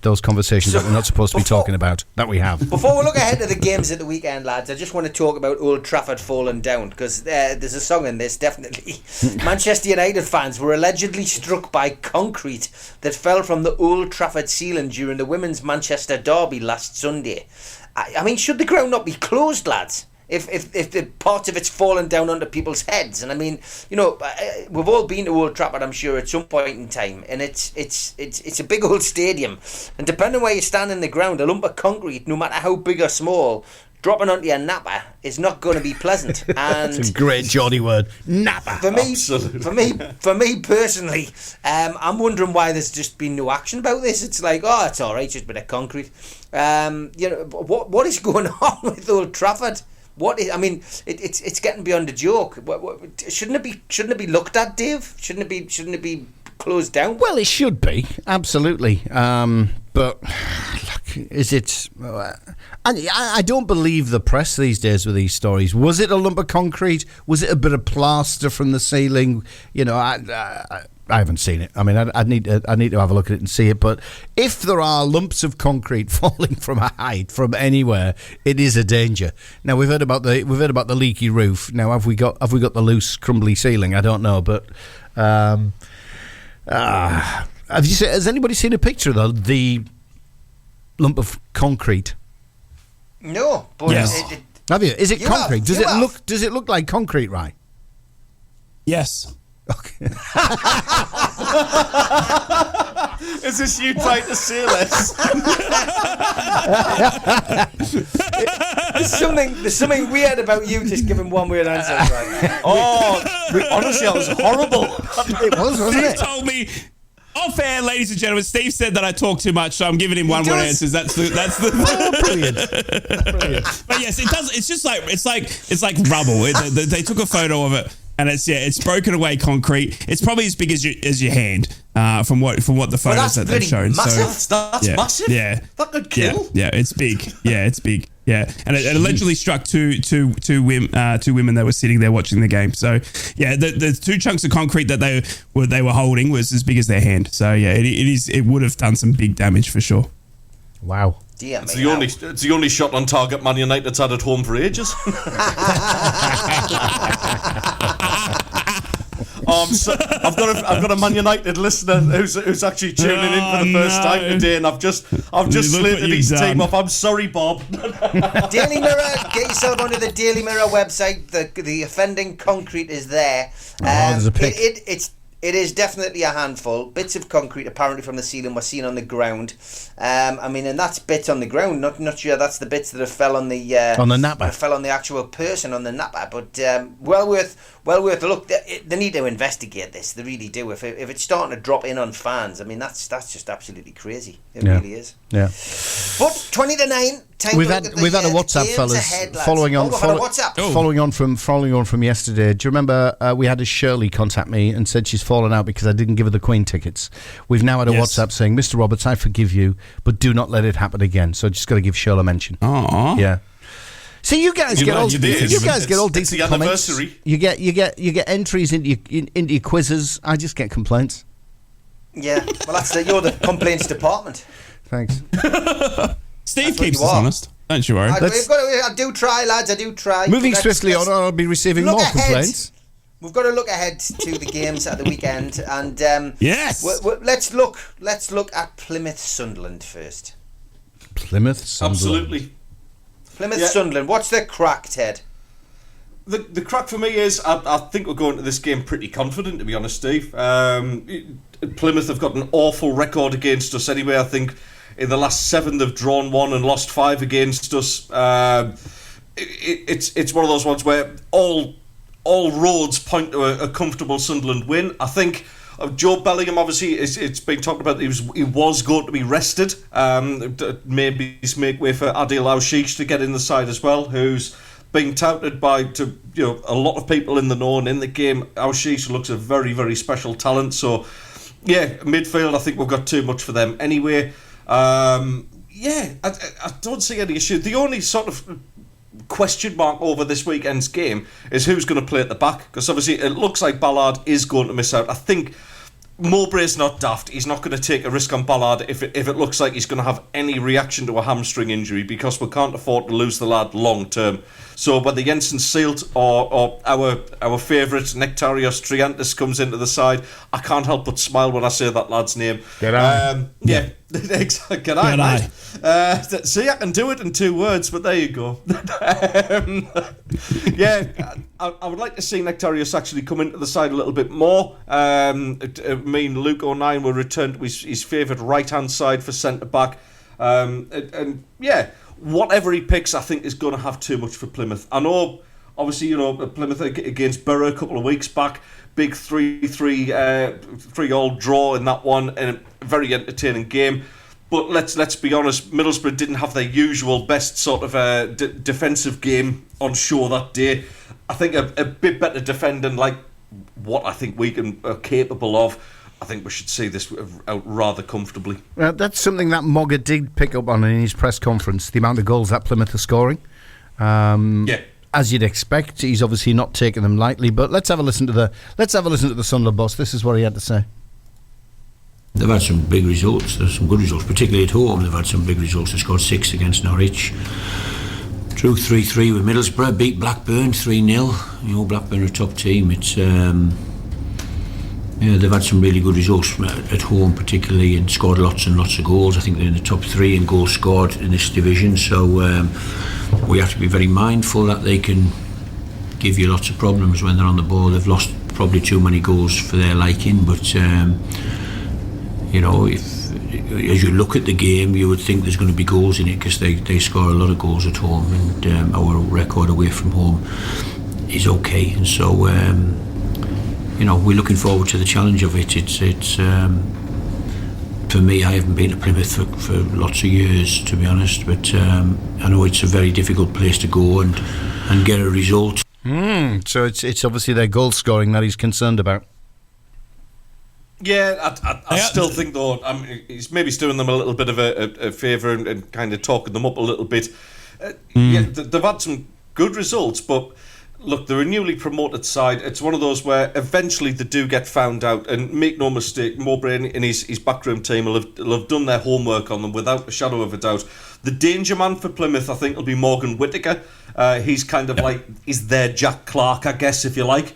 those conversations that we're not supposed to be talking about. That we have. Before we look ahead to the games at the weekend, lads, I just want to talk about Old Trafford falling down, because there's a song in this, definitely. Manchester United fans were allegedly struck by concrete that fell from the Old Trafford ceiling during the women's Manchester derby last Sunday. I mean, should the ground not be closed, lads? If the part of it's fallen down onto people's heads, and I mean, we've all been to Old Trafford, I'm sure, at some point in time, and it's a big old stadium, and depending where you stand in the ground, a lump of concrete, no matter how big or small, dropping onto your napper is not going to be pleasant. And it's a great Geordie word, napper. For me personally, I'm wondering why there's just been no action about this. It's like, oh, it's all right, just a bit of concrete. What is going on with Old Trafford? It's getting beyond a joke. Shouldn't it be looked at, Dave? Shouldn't it be closed down? Well, it should be, absolutely. But look, is it? I don't believe the press these days with these stories. Was it a lump of concrete? Was it a bit of plaster from the ceiling? I haven't seen it. I mean, I need to have a look at it and see it. But if there are lumps of concrete falling from a height, from anywhere, it is a danger. Now we've heard about the leaky roof. Now have we got the loose, crumbly ceiling? I don't know, but has anybody seen a picture of the lump of concrete? No, but yes. Have you? Is it concrete? Does it look like concrete, right? Yes. Okay. Is this you trying to say this? There's something weird about you just giving one weird answer. Right? Honestly, that was horrible. It was, wasn't it? Steve told me. Off air, ladies and gentlemen, Steve said that I talk too much, so I'm giving him one-word answers. That's the brilliant. But yes, it does. It's just it's like rubble. They took a photo of it, and it's broken away concrete. It's probably as big as your hand, from what the photos that they've shown. Massive. So That's massive. Yeah, that could kill. Yeah, it's big. Yeah, it's big. Yeah, and it allegedly struck two women that were sitting there watching the game. So yeah, the two chunks of concrete that they were holding was as big as their hand. So yeah, it would have done some big damage for sure. Wow. It's the only shot on target Man United's had at home for ages. I've got a Man United listener who's actually tuning in for the first time today, and I've just slated his team off. I'm sorry, Bob. Daily Mirror, get yourself onto the Daily Mirror website. The offending concrete is there. There's a pic. It is definitely a handful. Bits of concrete apparently from the ceiling were seen on the ground. And that's bits on the ground. Not sure that's the bits that have fell on the napper. Fell on the actual person on the napper. But well worth a look. They need to investigate this. They really do. If it's starting to drop in on fans, I mean that's just absolutely crazy. It really is. Yeah. But 20-9. We've had a WhatsApp, fellas. Ahead, following on from yesterday. Do you remember we had a Shirley contact me and said she's fallen out because I didn't give her the Queen tickets? We've now had a WhatsApp saying, Mr. Roberts, I forgive you, but do not let it happen again. So I just got to give Shirley a mention. Aww. Yeah. See, you guys get all decent comments. You get entries into your quizzes. I just get complaints. Yeah, well, you're the complaints department. Thanks. Steve keeps us honest. Don't you worry. I do try, lads. I do try. Moving swiftly on, I'll be receiving more complaints. We've got to look ahead to the games at the weekend, and yes, let's look at Plymouth Sunderland first. Plymouth Sunderland. Absolutely. Plymouth Sunderland. What's the crack, Ted? The crack for me is I think we're going to this game pretty confident, to be honest, Steve. Plymouth have got an awful record against us anyway. I think in the last 7 they've drawn 1 and lost 5 against us. It's one of those ones where all roads point to a comfortable Sunderland win. I think Joe Bellingham, obviously, it's been talked about. He was going to be rested. Maybe make way for Adil Aushish to get in the side as well, who's being touted by a lot of people in the know and in the game. Aushish looks a very, very special talent. So yeah, midfield, I think we've got too much for them anyway. I don't see any issue. The only sort of question mark over this weekend's game is who's going to play at the back, because obviously it looks like Ballard is going to miss out. I think Mowbray's not daft. He's not going to take a risk on Ballard if it looks like he's going to have any reaction to a hamstring injury, because we can't afford to lose the lad long term. So whether Jensen Seelt or our favourite Nectarios Triantis comes into the side, I can't help but smile when I say that lad's name. Yeah. Exactly. G'day, mate. See, I can do it in 2 words, but there you go. I would like to see Nectarios actually come into the side a little bit more. Me and Luke O'Nien will return to his favourite right-hand side for centre-back. whatever he picks, I think is going to have too much for Plymouth. I know, obviously, Plymouth against Borough a couple of weeks back, big 3-3 all draw in that one, and a very entertaining game. But let's be honest, Middlesbrough didn't have their usual best sort of defensive game on show that day. I think a bit better defending, like what I think we are capable of. I think we should see this out rather comfortably. That's something that Mogger did pick up on in his press conference, the amount of goals that Plymouth are scoring. As you'd expect, he's obviously not taking them lightly. But let's have a listen to the Sunderland boss. This is what he had to say. They've had some big results. There's some good results, particularly at home. They've had some big results. They scored 6 against Norwich. Drew 3-3 with Middlesbrough. Beat Blackburn 3-0. Blackburn are a top team. It's they've had some really good results at home, particularly, and scored lots and lots of goals. I think they're in the top 3 in goals scored in this division. So we have to be very mindful that they can give you lots of problems when they're on the ball. They've lost probably too many goals for their liking, but if as you look at the game, you would think there's going to be goals in it because they score a lot of goals at home, and our record away from home is okay. And so we're looking forward to the challenge of it. It's for me, I haven't been to Plymouth for lots of years, to be honest, but I know it's a very difficult place to go and get a result. So it's obviously their goal scoring that he's concerned about. Yeah, I still think, though, he's maybe doing them a little bit of a favour and kind of talking them up a little bit. Yeah, they've had some good results, but look, they're a newly promoted side. It's one of those where eventually they do get found out, and make no mistake, Mowbray and his backroom team will have done their homework on them without a shadow of a doubt. The danger man for Plymouth, I think, will be Morgan Whittaker. He's kind of he's their Jack Clark, I guess, if you like.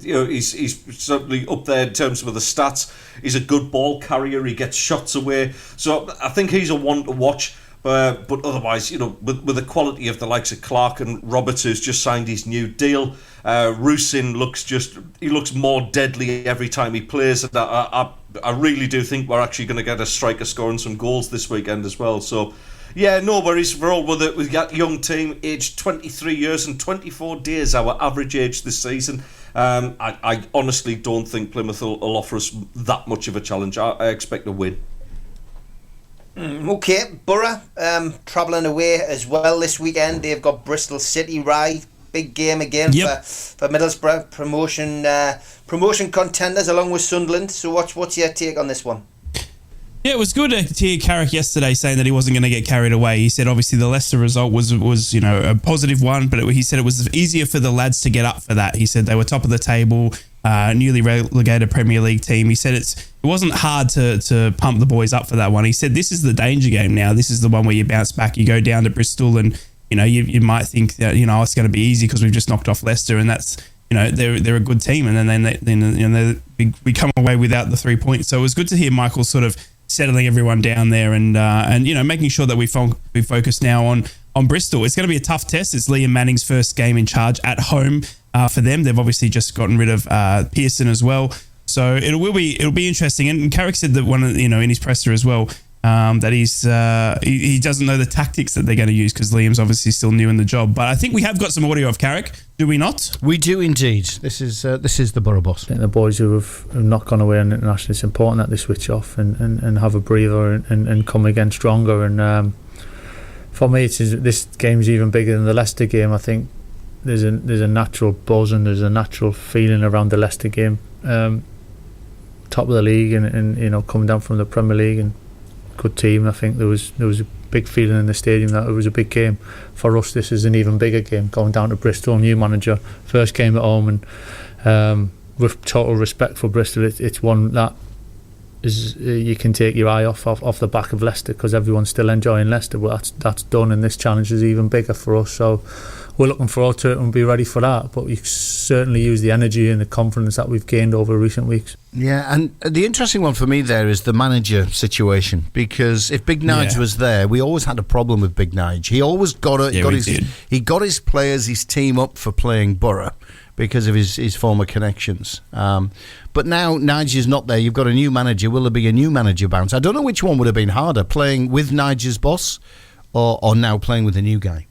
He's certainly up there in terms of the stats. He's a good ball carrier. He gets shots away. So I think he's a one to watch. But otherwise, with the quality of the likes of Clark and Roberts, who's just signed his new deal, Rusin looks more deadly every time he plays. And I really do think we're actually going to get a striker scoring some goals this weekend as well. So, yeah, no worries for all with it. We've got a young team, aged 23 years and 24 days, our average age this season. I honestly don't think Plymouth will offer us that much of a challenge. I expect a win. Okay, Borough travelling away as well this weekend. They've got Bristol City, Rye. Big game again for Middlesbrough. Promotion contenders along with Sunderland. So what's your take on this one? Yeah, it was good to hear Carrick yesterday saying that he wasn't going to get carried away. He said obviously the Leicester result was a positive one, but he said it was easier for the lads to get up for that. He said they were top of the table, newly relegated Premier League team. He said it wasn't hard to pump the boys up for that one. He said this is the danger game now. This is the one where you bounce back. You go down to Bristol and you might think that it's going to be easy because we've just knocked off Leicester and that's they're a good team, and then we come away without the 3 points. So it was good to hear Michael sort of settling everyone down there and making sure that we focus now on Bristol. It's going to be a tough test. It's Liam Manning's first game in charge at home for them. They've obviously just gotten rid of Pearson as well, so it'll be interesting. And Carrick said that in his presser as well that he doesn't know the tactics that they're going to use because Liam's obviously still new in the job. But I think we have got some audio of Carrick, do we not? We do indeed. This is the Borough boss. I think the boys who have not gone away on international, it's important that they switch off and have a breather and come again stronger. And for me, this game's even bigger than the Leicester game. I think there's a natural buzz and there's a natural feeling around the Leicester game. Top of the league and coming down from the Premier League and good team. I think there was a big feeling in the stadium that it was a big game. For us, this is an even bigger game, going down to Bristol, new manager, first game at home, and with total respect for Bristol, it's one that is you can take your eye off the back of Leicester because everyone's still enjoying Leicester, but that's done, and this challenge is even bigger for us. So we're looking forward to it and be ready for that. But we certainly use the energy and the confidence that we've gained over recent weeks. Yeah, and the interesting one for me there is the manager situation, because if Big Nige was there, we always had a problem with Big Nige. He always got his players, his team up for playing Borough because of his former connections. But now Nige is not there. You've got a new manager. Will there be a new manager bounce? I don't know which one would have been harder, playing with Nige's boss or now playing with a new guy?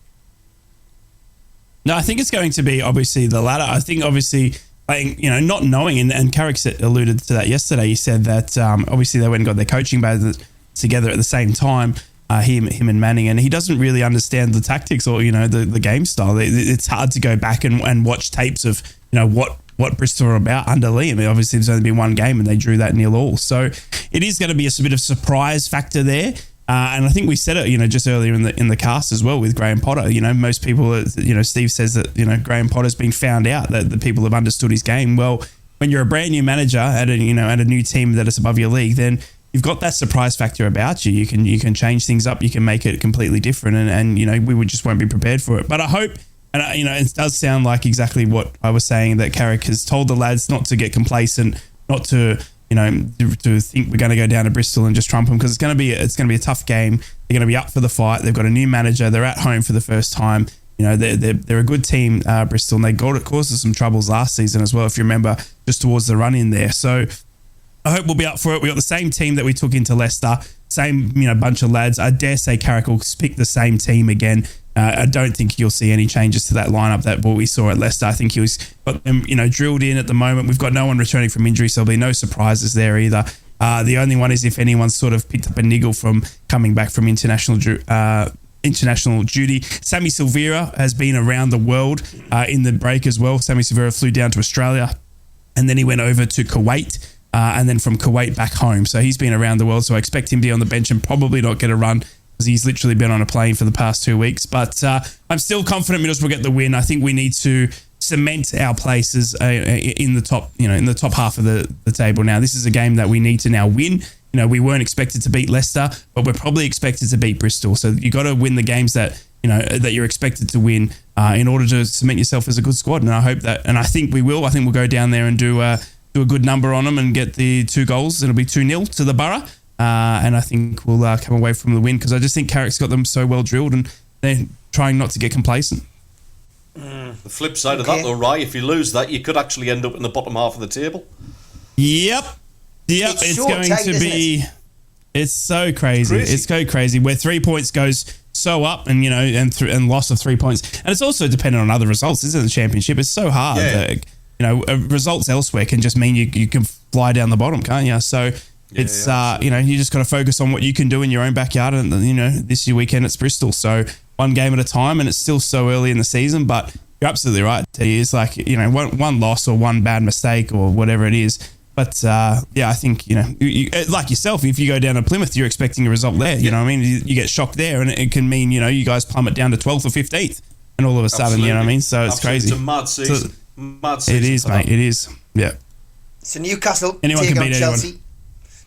No, I think it's going to be obviously the latter. I think obviously, not knowing, and Carrick alluded to that yesterday. He said that obviously they went and got their coaching badges together at the same time, him and Manning, and he doesn't really understand the tactics or, the game style. It's hard to go back and watch tapes of, what Bristol are about under Liam. Obviously, there's only been one game and they drew that 0-0. So it is going to be a bit of surprise factor there. And I think we said it, just earlier in the cast as well with Graham Potter. Most people, Steve says that, Graham Potter's been found out, that the people have understood his game. Well, when you're a brand new manager at a new team that is above your league, then you've got that surprise factor about you. You can change things up. You can make it completely different, and we just won't be prepared for it. But I hope, and it does sound like exactly what I was saying, that Carrick has told the lads not to get complacent, not to to think we're going to go down to Bristol and just trump them, because it's going to be a tough game. They're going to be up for the fight. They've got a new manager. They're at home for the first time. They're a good team, Bristol, and they caused us some troubles last season as well, if you remember, just towards the run in there. So I hope we'll be up for it. We got the same team that we took into Leicester, same bunch of lads. I dare say Carrick will pick the same team again. I don't think you'll see any changes to that lineup that what we saw at Leicester. I think he was got them drilled in at the moment. We've got no one returning from injury, so there'll be no surprises there either. The only one is if anyone's sort of picked up a niggle from coming back from international duty. Sammy Silvera has been around the world in the break as well. Sammy Silvera flew down to Australia and then he went over to Kuwait and then from Kuwait back home. So he's been around the world. So I expect him to be on the bench and probably not get a run, because he's literally been on a plane for the past 2 weeks. But I'm still confident Middlesbrough will get the win. I think we need to cement our places in the top, in the top half of the table. Now, this is a game that we need to now win. We weren't expected to beat Leicester, but we're probably expected to beat Bristol. So you got to win the games that that you're expected to win in order to cement yourself as a good squad. And I hope that, and I think we will. I think we'll go down there and do a good number on them and get the 2 goals. It'll be 2-0 to the Borough. And I think we'll come away from the win, because I just think Carrick's got them so well drilled and they're trying not to get complacent. The flip side of that, though, Rye, if you lose that, you could actually end up in the bottom half of the table. Yep. It's so going tight, to be. It's so crazy. It's so crazy. Where 3 points goes so up, and and loss of 3 points, and it's also dependent on other results, isn't it? The championship. It's so hard. Results elsewhere can just mean you can fly down the bottom, can't you? So. You just got to focus on what you can do in your own backyard, and this year weekend it's Bristol, so one game at a time, and it's still so early in the season. But you're absolutely right. It's like one loss or one bad mistake or whatever it is. But I think you like yourself, if you go down to Plymouth, you're expecting a result there. You know what I mean? You get shocked there, and it can mean you guys plummet down to 12th or 15th, and all of a sudden you know what I mean. So it's crazy. It's a mad season. Mad season. It is, mate. It is. Yeah. So Newcastle anyone take can on beat Chelsea. anyone.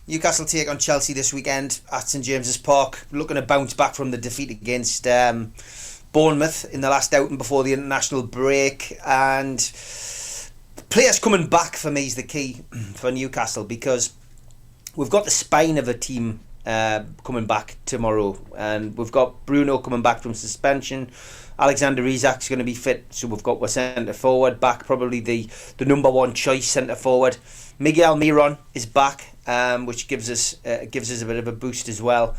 Newcastle take on Chelsea this weekend at St James's Park, looking to bounce back from the defeat against Bournemouth in the last outing before the international break. And players coming back for me is the key for Newcastle, because we've got the spine of a team coming back tomorrow, and we've got Bruno coming back from suspension. Alexander Isak's going to be fit, so we've got our centre forward back, probably the number one choice centre forward. Miguel Miron is back, which gives us a bit of a boost as well.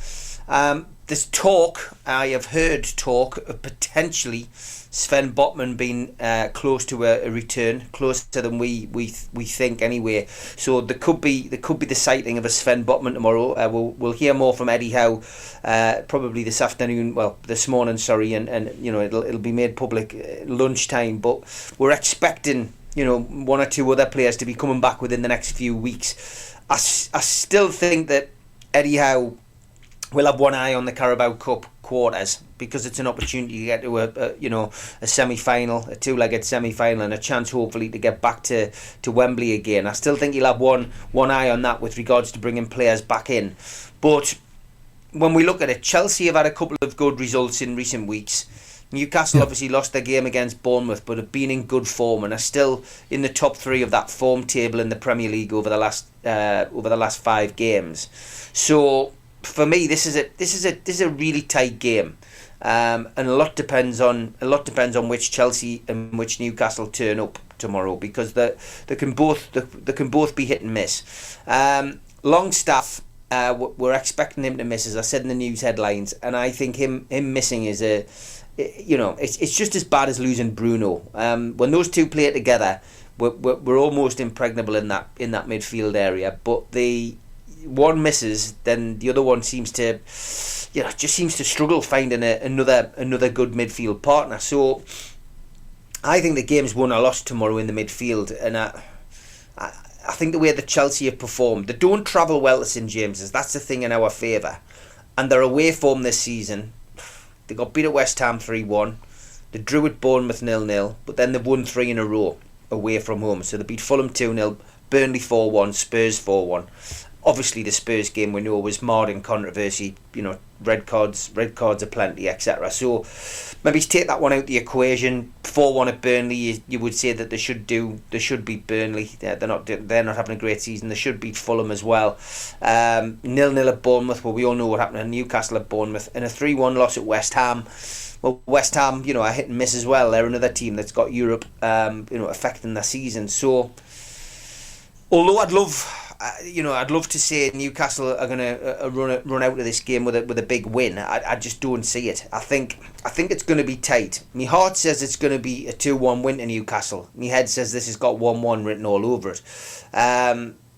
There's talk, I have heard talk of potentially Sven Botman being close to a return, closer than we think anyway. So there could be the sighting of a Sven Botman tomorrow. We'll hear more from Eddie Howe probably this afternoon. Well, this morning, sorry, and it'll be made public lunchtime. But we're expecting one or two other players to be coming back within the next few weeks. I still think that Eddie Howe will have one eye on the Carabao Cup quarters, because it's an opportunity to get to a semi-final, a two-legged semi-final, and a chance hopefully to get back to Wembley again. I still think he'll have one eye on that with regards to bringing players back in. But when we look at it, Chelsea have had a couple of good results in recent weeks. Newcastle obviously lost their game against Bournemouth, but have been in good form and are still in the top 3 of that form table in the Premier League over the last 5 games. So for me, this is a really tight game, and a lot depends on which Chelsea and which Newcastle turn up tomorrow, because they can both be hit and miss. Longstaff we're expecting him to miss, as I said in the news headlines, and I think him missing is it's just as bad as losing Bruno. When those two play together, we're almost impregnable in that midfield area. But the one misses, then the other one seems to, just seems to struggle finding another good midfield partner. So I think the game's won or lost tomorrow in the midfield, and I think the way that Chelsea have performed, they don't travel well to St James's. That's the thing in our favour, and their away form this season. They got beat at West Ham 3-1. They drew at Bournemouth 0-0, but then they've won 3 in a row away from home. So they beat Fulham 2-0, Burnley 4-1, Spurs 4-1. Obviously, the Spurs game we know was marred in controversy. Red cards aplenty, etc. So maybe take that one out the equation. 4-1 at Burnley, you would say that they should beat Burnley. They're not having a great season. They should beat Fulham as well. 0-0 at Bournemouth. Well, we all know what happened at Newcastle at Bournemouth, and a 3-1 loss at West Ham. Well, West Ham, are hit and miss as well. They're another team that's got Europe, affecting their season. So, although I'd love to say Newcastle are going to run out of this game with a big win. I just don't see it. I think it's going to be tight. My heart says it's going to be a 2-1 win to Newcastle. My head says this has got 1-1 written all over it.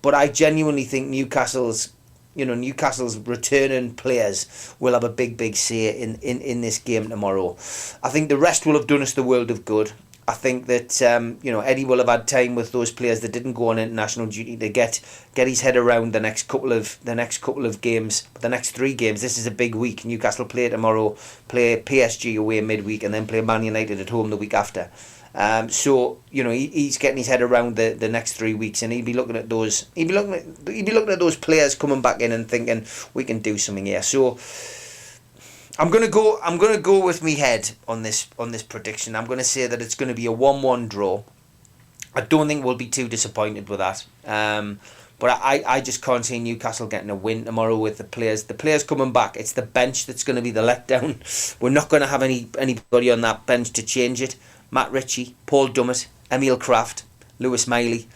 But I genuinely think Newcastle's returning players will have a big say in this game tomorrow. I think the rest will have done us the world of good. I think that Eddie will have had time with those players that didn't go on international duty to get his head around the next couple of games, the next 3 games. This is a big week. Newcastle play tomorrow, play PSG away midweek, and then play Man United at home the week after. So he's getting his head around the next 3 weeks, and he'd be looking at those. He'd be looking at those players coming back in and thinking we can do something here. So I'm gonna go with me head on this prediction. I'm gonna say that it's gonna be a 1-1 draw. I don't think we'll be too disappointed with that. But I just can't see Newcastle getting a win tomorrow with the players coming back. It's the bench that's going to be the letdown. We're not going to have anybody on that bench to change it. Matt Ritchie, Paul Dummett, Emil Kraft, Lewis Miley.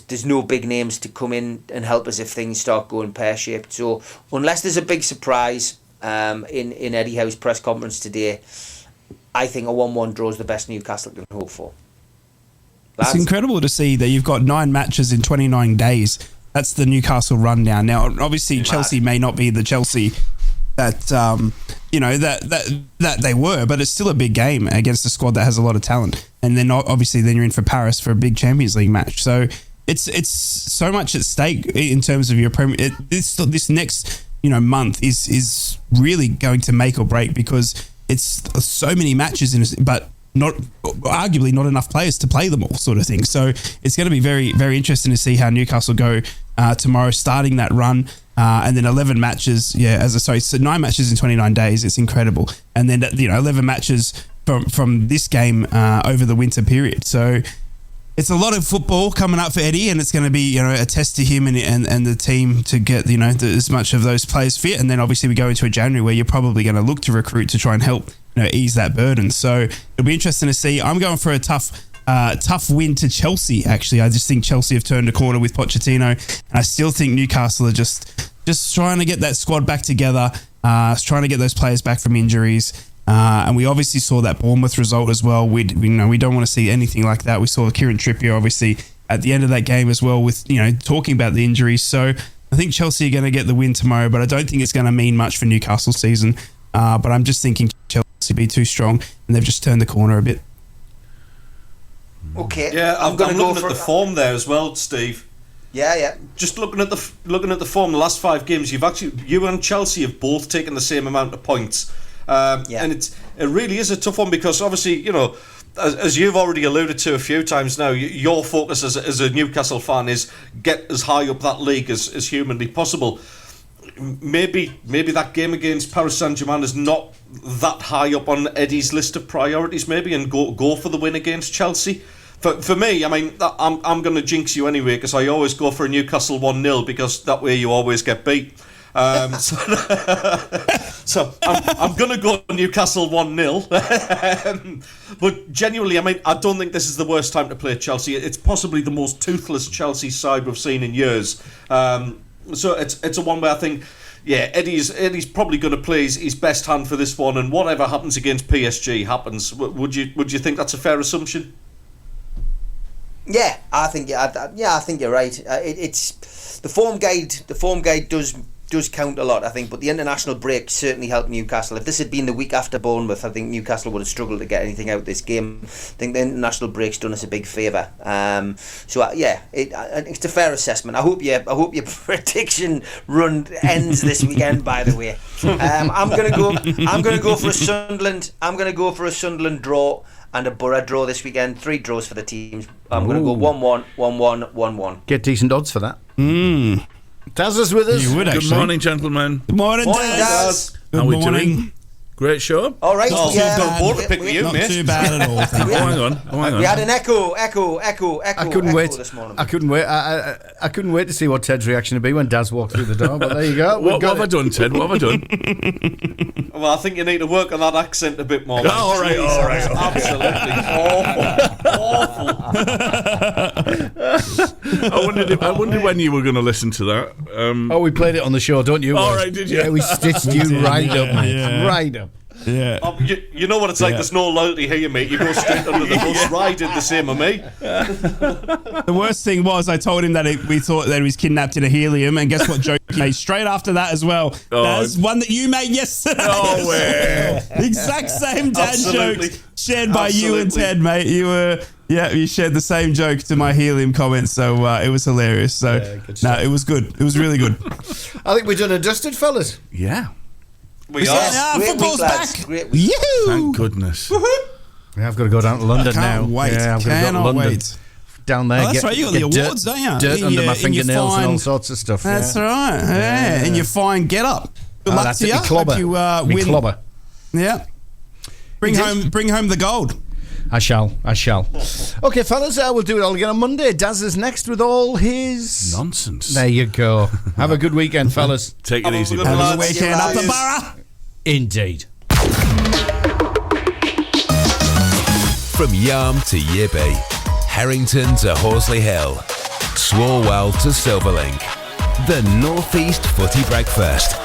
There's no big names to come in and help us if things start going pear-shaped. So unless there's a big surprise in Eddie Howe's press conference today, I think a 1-1 draw is the best Newcastle can hope for. It's incredible to see that you've got 9 matches in 29 days. That's the Newcastle rundown. Now, obviously, Chelsea may not be the Chelsea that that they were, but it's still a big game against a squad that has a lot of talent. And then obviously, then you're in for Paris for a big Champions League match. So it's so much at stake in terms of your Premier. This next month is really going to make or break, because it's so many matches but arguably not enough players to play them all, sort of thing. So it's going to be very, very interesting to see how Newcastle go tomorrow, starting that run, and then 11 matches. So 9 matches in 29 days. It's incredible, and then 11 matches from this game over the winter period. So it's a lot of football coming up for Eddie, and it's going to be a test to him and the team to get as much of those players fit. And then obviously we go into a January where you're probably going to look to recruit to try and help ease that burden. So it'll be interesting to see. I'm going for a tough win to Chelsea. Actually, I just think Chelsea have turned a corner with Pochettino, and I still think Newcastle are just trying to get that squad back together, trying to get those players back from injuries. And we obviously saw that Bournemouth result as well. We don't want to see anything like that. We saw Kieran Trippier obviously at the end of that game as well, with talking about the injuries. So I think Chelsea are going to get the win tomorrow, but I don't think it's going to mean much for Newcastle's season. But I'm just thinking Chelsea be too strong, and they've just turned the corner a bit. Okay. Yeah, I'm looking at the form there as well, Steve. Yeah. Just looking at the form, the last 5 games, you and Chelsea have both taken the same amount of points. And it really is a tough one, because obviously, as you've already alluded to a few times now, your focus as a Newcastle fan is get as high up that league as humanly possible. Maybe that game against Paris Saint-Germain is not that high up on Eddie's list of priorities, maybe, and go for the win against Chelsea. For me, I mean, I'm going to jinx you anyway, because I always go for a Newcastle 1-0, because that way you always get beat. So I'm going to go Newcastle 1-0. But genuinely, I mean, I don't think this is the worst time to play Chelsea. It's possibly the most toothless Chelsea side we've seen in years. So it's a one where I think, yeah, Eddie's probably going to play his best hand for this one, and whatever happens against PSG happens. Would you think that's a fair assumption? Yeah, I think you're right. It's the form guide. The form guide does count a lot, I think, but the international break certainly helped Newcastle. If this had been the week after Bournemouth, I think Newcastle would have struggled to get anything out of this game. I think the international break's done us a big favour. It's a fair assessment. I hope your prediction run ends this weekend. By the way, I'm gonna go for a Sunderland. I'm gonna go for a Sunderland draw and a Borough draw this weekend. 3 draws for the teams. I'm gonna go 1-1, 1-1, 1-1. Get decent odds for that. Daz is with us. Good morning, gentlemen. Good morning, Daz. How are we doing? Great show. All right. Not too bad at all. Hang on. We had an echo I couldn't wait this morning. I couldn't wait to see what Ted's reaction would be when Daz walked through the door. But there you go. What have I done, Ted? What have I done? Well, I think you need to work on that accent a bit more. All right. Absolutely awful. I wondered when you were going to listen to that. We played it on the show, don't you? All right, did you? Yeah, we stitched you right up, mate. Right up. Yeah. You know what it's like. There's no loyalty here, mate. You go straight under the bus. Ryan did the same with me. The worst thing was I told him that we thought that he was kidnapped in a helium, and guess what joke he made straight after that as well. That's one that you made yesterday. Oh, yeah. The exact same dad joke shared by you and Ted, mate. You shared the same joke to my helium comments, so it was hilarious. So it was good. It was really good. I think we've done a dusted, fellas. Yeah. We are. Football's back. Thank goodness. Yeah, I've got to go down to London now. Wait. Yeah, I've got to go to London. Down there. That's right. You got the awards, don't you? Dirt under my fingernails and all sorts of stuff. That's right. Yeah. And your fine get up. Good luck to you. Clobber. You win. Clobber. Yeah. Bring home the gold. I shall. Okay, fellas, we'll do it all again on Monday. Daz is next with all his nonsense. There you go. Have a good weekend, fellas. Take it easy. Have a good weekend up the borough. Indeed. From Yarm to Yibby, Harrington to Horsley Hill, Swarwell to Silverlink, the Northeast Footy Breakfast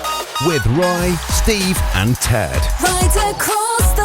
with Roy, Steve and Ted. Right across the